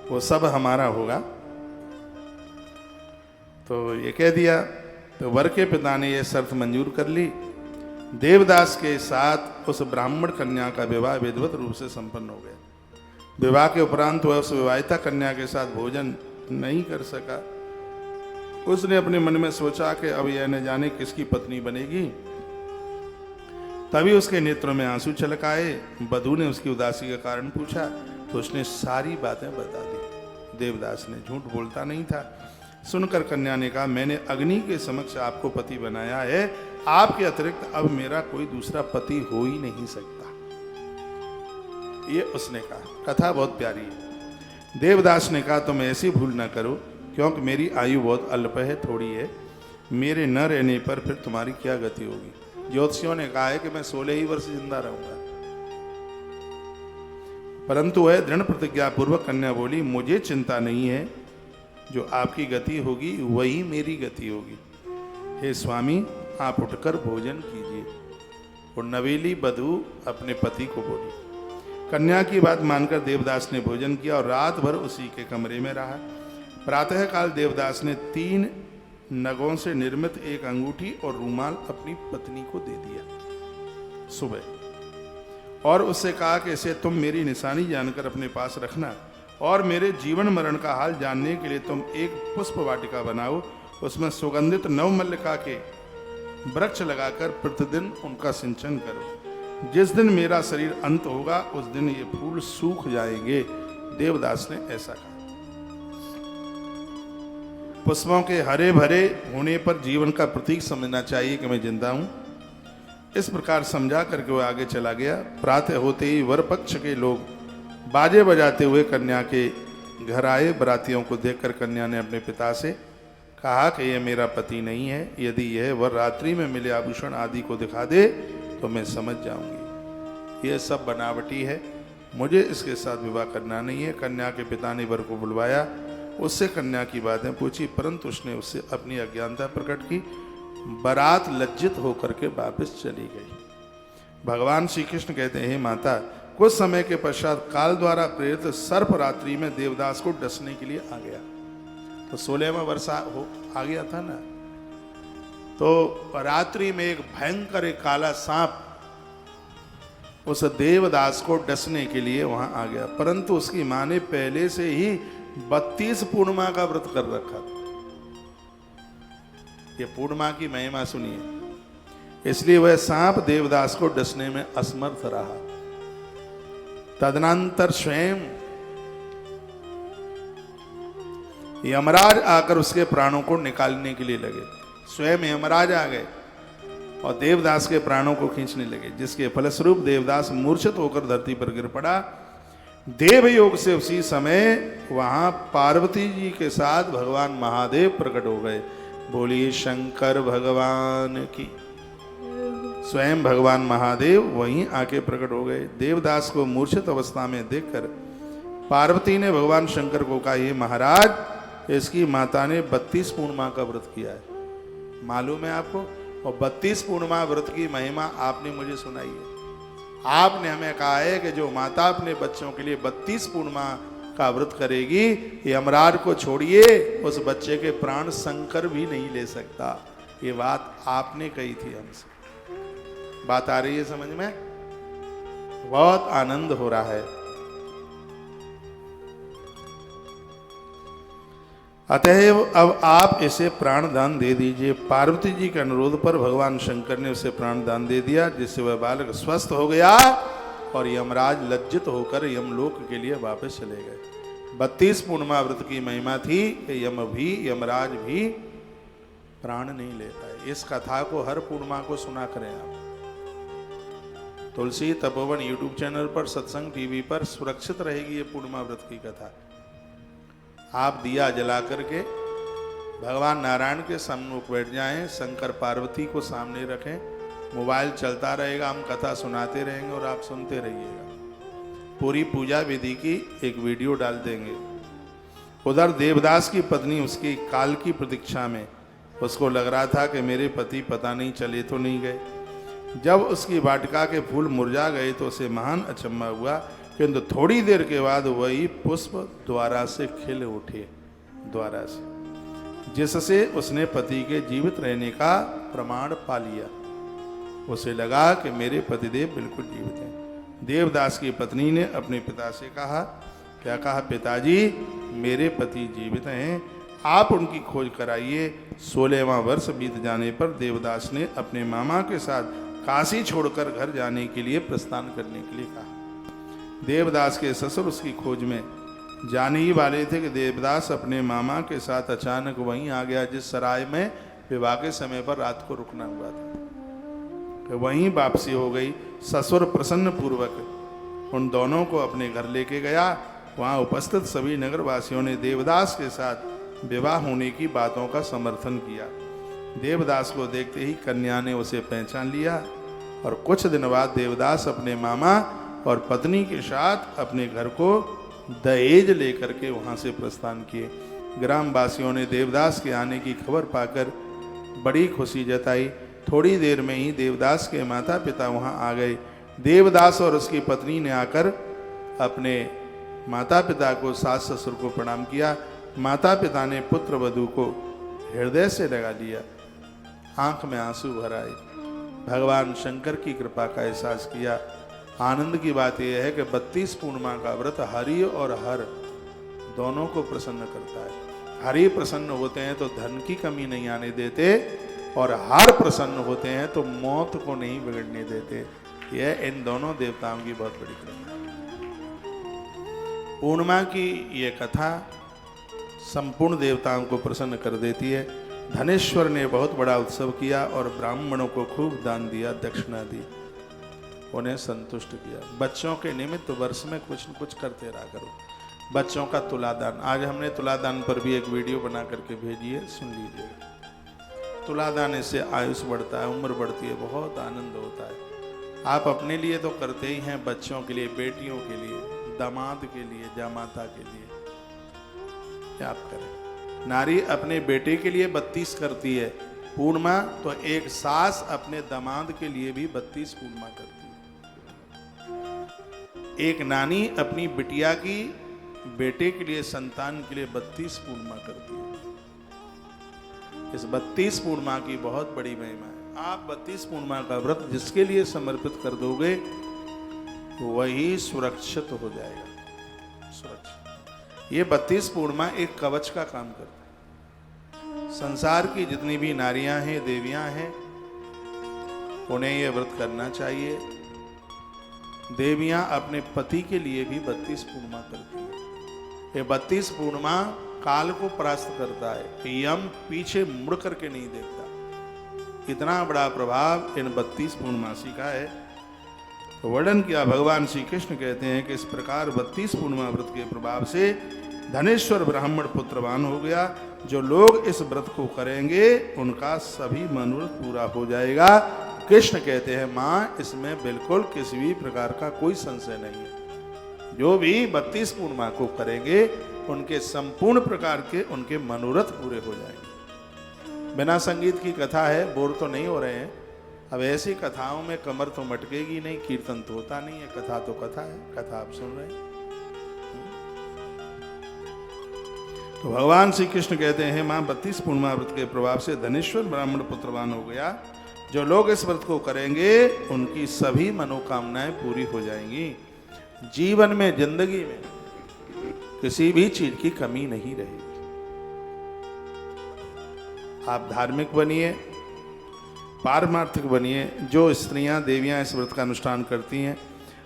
Speaker 1: वो सब हमारा होगा। तो ये कह दिया। तो वर के पिता ने यह शर्त मंजूर कर ली। देवदास के साथ उस ब्राह्मण कन्या का विवाह विधिवत रूप से संपन्न हो गया। विवाह के उपरांत वह उस विवाहिता कन्या के साथ भोजन नहीं कर सका। उसने अपने मन में सोचा कि अब यह न जाने किसकी पत्नी बनेगी। तभी उसके नेत्रों में आंसू छलक आए। बधू ने उसकी उदासी का कारण पूछा तो उसने सारी बातें बता दी। देवदास ने झूठ बोलता नहीं था, सुनकर कन्या ने कहा, मैंने अग्नि के समक्ष आपको पति बनाया है, आपके अतिरिक्त अब मेरा कोई दूसरा पति हो ही नहीं सकता। ये उसने कहा। कथा बहुत प्यारी है। देवदास ने कहा, तुम ऐसी भूल ना करो, क्योंकि मेरी आयु बहुत अल्प है, थोड़ी है। मेरे न रहने पर फिर तुम्हारी क्या गति होगी। ज्योतिषियों ने कहा है कि मैं 16 ही वर्ष जिंदा रहूंगा। परंतु वह दृढ़ प्रतिज्ञा पूर्वक कन्या बोली, मुझे चिंता नहीं है, जो आपकी गति होगी वही मेरी गति होगी। हे स्वामी, आप उठकर भोजन कीजिए। और नवेली बधू अपने पति को बोली। कन्या की बात मानकर देवदास ने भोजन किया और रात भर उसी के कमरे में रहा। प्रातःकाल देवदास ने 3 नगों से निर्मित एक अंगूठी और रूमाल अपनी पत्नी को दे दिया सुबह, और उससे कहा कि इसे तुम मेरी निशानी जानकर अपने पास रखना, और मेरे जीवन मरण का हाल जानने के लिए तुम एक पुष्प वाटिका बनाओ, उसमें सुगंधित नवमल्लिका के वृक्ष लगाकर प्रतिदिन उनका सिंचन करो। जिस दिन मेरा शरीर अंत होगा उस दिन ये फूल सूख जाएंगे। देवदास ने ऐसा कहा। पुष्पों के हरे भरे होने पर जीवन का प्रतीक समझना चाहिए कि मैं जिंदा हूं। इस प्रकार समझा करके वो आगे चला गया। प्रातः होते ही वर पक्ष के लोग बाजे बजाते हुए कन्या के घर आए। बरातियों को देखकर कन्या ने अपने पिता से कहा कि यह मेरा पति नहीं है। यदि यह वर रात्रि में मिले आभूषण आदि को दिखा दे तो मैं समझ जाऊंगी यह सब बनावटी है, मुझे इसके साथ विवाह करना नहीं है। कन्या के पिता ने वर को बुलवाया, उससे कन्या की बातें पूछी, परंतु उसने उससे अपनी अज्ञानता प्रकट की। बारात लज्जित होकर के वापस चली गई। भगवान श्री कृष्ण कहते हैं, हे माता, कुछ समय के पश्चात काल द्वारा प्रेरित सर्प रात्रि में देवदास को डसने के लिए आ गया। तो 16वां वर्ष आ गया था ना, तो रात्रि में एक भयंकर एक काला सांप उस देवदास को डसने के लिए वहां आ गया। परंतु उसकी मां ने पहले से ही 32 पूर्णिमा का व्रत कर रखा। ये पूर्णिमा की महिमा सुनिए। इसलिए वह सांप देवदास को डसने में असमर्थ रहा। तदनंतर स्वयं यमराज आकर उसके प्राणों को निकालने के लिए लगे। स्वयं यमराज आ गए और देवदास के प्राणों को खींचने लगे, जिसके फलस्वरूप देवदास मूर्छित होकर धरती पर गिर पड़ा। देव योग से उसी समय वहां पार्वती जी के साथ भगवान महादेव प्रकट हो गए। बोलिए शंकर भगवान की। स्वयं भगवान महादेव वहीं आके प्रकट हो गए। देवदास को मूर्छित अवस्था में देखकर पार्वती ने भगवान शंकर को कहा, ये महाराज, इसकी माता ने 32 पूर्णिमा का व्रत किया है, मालूम है आपको? और 32 पूर्णिमा व्रत की महिमा आपने मुझे सुनाई है। आपने हमें कहा है कि जो माता अपने बच्चों के लिए 32 पूर्णिमा का व्रत करेगी, यमराज को छोड़िए, उस बच्चे के प्राण शंकर भी नहीं ले सकता। ये बात आपने कही थी हमसे। बात आ रही है समझ में? बहुत आनंद हो रहा है। अतएव अब आप इसे प्राण दान दे दीजिए। पार्वती जी के अनुरोध पर भगवान शंकर ने उसे प्राण दान दे दिया, जिससे वह बालक स्वस्थ हो गया और यमराज लज्जित होकर यमलोक के लिए वापस चले गए। 32 पूर्णिमा व्रत की महिमा थी कि यमराज भी प्राण नहीं ले पाए। इस कथा को हर पूर्णिमा को सुना करें आप। तुलसी तपोवन यूट्यूब चैनल पर, सत्संग टीवी पर सुरक्षित रहेगी ये पूर्णिमा व्रत की कथा। आप दिया जला करके भगवान नारायण के सम्मुख बैठ जाएं, शंकर पार्वती को सामने रखें, मोबाइल चलता रहेगा, हम कथा सुनाते रहेंगे और आप सुनते रहिएगा। पूरी पूजा विधि की एक वीडियो डाल देंगे। उधर देवदास की पत्नी उसकी काल की प्रतीक्षा में, उसको लग रहा था कि मेरे पति पता नहीं चले तो नहीं गए। जब उसकी वाटिका के फूल मुरझा गए तो उसे महान अचंभा हुआ, किंतु थोड़ी देर के बाद वही पुष्प द्वारा से खिल उठे, द्वारा से, जिससे उसने पति के जीवित रहने का प्रमाण पा लिया। उसे लगा कि मेरे पतिदेव बिल्कुल जीवित हैं। देवदास की पत्नी ने अपने पिता से कहा, क्या कहा? पिताजी, मेरे पति जीवित हैं, आप उनकी खोज कराइए। 16वां वर्ष बीत जाने पर देवदास ने अपने मामा के साथ काशी छोड़कर घर जाने के लिए प्रस्थान करने के लिए कहा। देवदास के ससुर उसकी खोज में जाने ही वाले थे कि देवदास अपने मामा के साथ अचानक वहीं आ गया जिस सराय में विवाह के समय पर रात को रुकना हुआ था। तो वहीं वापसी हो गई। ससुर प्रसन्न पूर्वक उन दोनों को अपने घर लेके गया। वहां उपस्थित सभी नगरवासियों ने देवदास के साथ विवाह होने की बातों का समर्थन किया। देवदास को देखते ही कन्या ने उसे पहचान लिया और कुछ दिन बाद देवदास अपने मामा और पत्नी के साथ अपने घर को दहेज लेकर के वहां से प्रस्थान किए। ग्रामवासियों ने देवदास के आने की खबर पाकर बड़ी खुशी जताई। थोड़ी देर में ही देवदास के माता पिता वहां आ गए। देवदास और उसकी पत्नी ने आकर अपने माता पिता को, सास ससुर को प्रणाम किया। माता पिता ने पुत्र वधू को हृदय से लगा लिया। आंख में आंसू भर आए। भगवान शंकर की कृपा का एहसास किया। आनंद की बात यह है कि 32 पूर्णिमा का व्रत हरि और हर दोनों को प्रसन्न करता है। हरि प्रसन्न होते हैं तो धन की कमी नहीं आने देते, और हर प्रसन्न होते हैं तो मौत को नहीं बिगड़ने देते। यह इन दोनों देवताओं की बहुत बड़ी कृपा है। पूर्णिमा की यह कथा संपूर्ण देवताओं को प्रसन्न कर देती है। धनेश्वर ने बहुत बड़ा उत्सव किया और ब्राह्मणों को खूब दान दिया, दक्षिणा दी, उन्हें संतुष्ट किया। बच्चों के निमित्त वर्ष में कुछ न कुछ करते रहा करो। बच्चों का तुलादान, आज हमने तुलादान पर भी एक वीडियो बना करके भेजी है, सुन लीजिए। तुलादान से आयुष बढ़ता है, उम्र बढ़ती है, बहुत आनंद होता है। आप अपने लिए तो करते ही हैं, बच्चों के लिए, बेटियों के लिए, दामाद के लिए, जामाता के लिए क्या आप करें। नारी अपने बेटे के लिए 32 करती है पूर्णिमा, तो एक सास अपने दामाद के लिए भी 32 पूर्णिमा करती है। एक नानी अपनी बिटिया की, बेटे के लिए, संतान के लिए 32 पूर्णिमा करती है। इस 32 पूर्णिमा की बहुत बड़ी महिमा है। आप 32 पूर्णिमा का व्रत जिसके लिए समर्पित कर दोगे वही सुरक्षित हो जाएगा। सुरक्षित। ये 32 पूर्णिमा एक कवच का काम करता है। संसार की जितनी भी नारियां हैं, देवियां हैं, उन्हें यह व्रत करना चाहिए। देवियां अपने पति के लिए भी 32 पूर्णिमा करती हैं। ये 32 पूर्णिमा काल को परास्त करता है। यम पीछे मुड़ करके नहीं देखता। इतना बड़ा प्रभाव इन 32 पूर्णमासी का है। तो वर्णन किया भगवान श्री कृष्ण कहते हैं कि इस प्रकार 32 पूर्णिमा व्रत के प्रभाव से धनेश्वर ब्राह्मण पुत्रवान हो गया। जो लोग इस व्रत को करेंगे उनका सभी मनोरथ पूरा हो जाएगा। कृष्ण कहते हैं माँ, इसमें बिल्कुल किसी भी प्रकार का कोई संशय नहीं है। जो भी 32 पूर्णिमा को करेंगे उनके संपूर्ण प्रकार के उनके मनोरथ पूरे हो जाएंगे। बिना संगीत की कथा है, बोर तो नहीं हो रहे हैं। अब ऐसी कथाओं में कमर तो मटकेगी नहीं, कीर्तन तो होता नहीं है, कथा तो कथा है, कथा आप सुन रहे हैं। तो भगवान श्री कृष्ण कहते हैं मां, 32 पूर्णिमा व्रत के प्रभाव से धनेश्वर ब्राह्मण पुत्रवान हो गया। जो लोग इस व्रत को करेंगे उनकी सभी मनोकामनाएं पूरी हो जाएंगी। जीवन में, जिंदगी में किसी भी चीज की कमी नहीं रहेगी। आप धार्मिक बनिए, पारमार्थिक बनिए। जो स्त्रियां, देवियां इस व्रत का अनुष्ठान करती हैं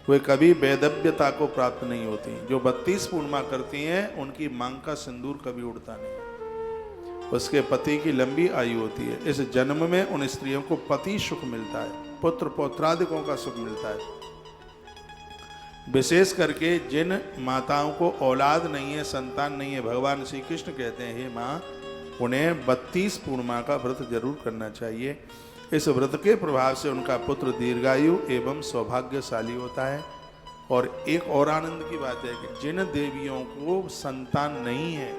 Speaker 1: वे कभी वैधव्यता को प्राप्त नहीं होती। जो 32 पूर्णिमा करती हैं उनकी मांग का सिंदूर कभी उड़ता नहीं। उसके पति की लंबी आयु होती है। इस जन्म में उन स्त्रियों को पति सुख मिलता है, पुत्र पौत्रादिकों का सुख मिलता है। विशेष करके जिन माताओं को औलाद नहीं है, संतान नहीं है, भगवान श्री कृष्ण कहते हैं हे माँ, उन्हें 32 पूर्णिमा का व्रत जरूर करना चाहिए। इस व्रत के प्रभाव से उनका पुत्र दीर्घायु एवं सौभाग्यशाली होता है। और एक और आनंद की बात है कि जिन देवियों को संतान नहीं है,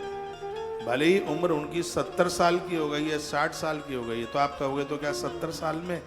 Speaker 1: भले ही उम्र उनकी 70 साल की हो गई है, 60 साल की हो गई है, तो आप कहोगे तो क्या 70 साल में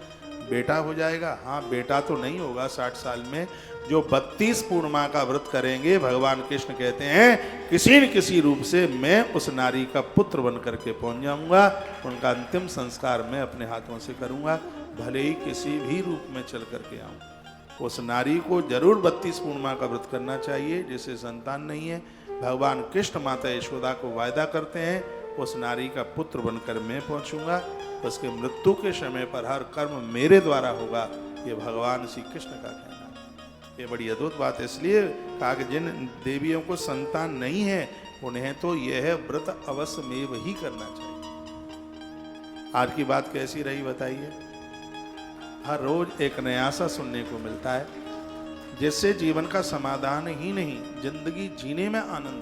Speaker 1: बेटा हो जाएगा? हाँ, बेटा तो नहीं होगा 60 साल में। जो 32 पूर्णिमा का व्रत करेंगे, भगवान कृष्ण कहते हैं किसी न किसी रूप से मैं उस नारी का पुत्र बन करके पहुंच जाऊंगा। उनका अंतिम संस्कार मैं अपने हाथों से करूंगा, भले ही किसी भी रूप में चल करके आऊं। उस नारी को जरूर 32 पूर्णिमा का व्रत करना चाहिए जिसे संतान नहीं है। भगवान कृष्ण माता यशोदा को वायदा करते हैं उस नारी का पुत्र बनकर मैं पहुंचूंगा। उसके मृत्यु के समय पर हर कर्म मेरे द्वारा होगा। ये भगवान श्री कृष्ण का कहना है। ये बड़ी अद्भुत बात है। इसलिए कहा कि जिन देवियों को संतान नहीं है उन्हें तो यह व्रत अवश्य में वही करना चाहिए। आज की बात कैसी रही बताइए। हर रोज एक नया सा सुनने को मिलता है, जिससे जीवन का समाधान ही नहीं, जिंदगी जीने में आनंद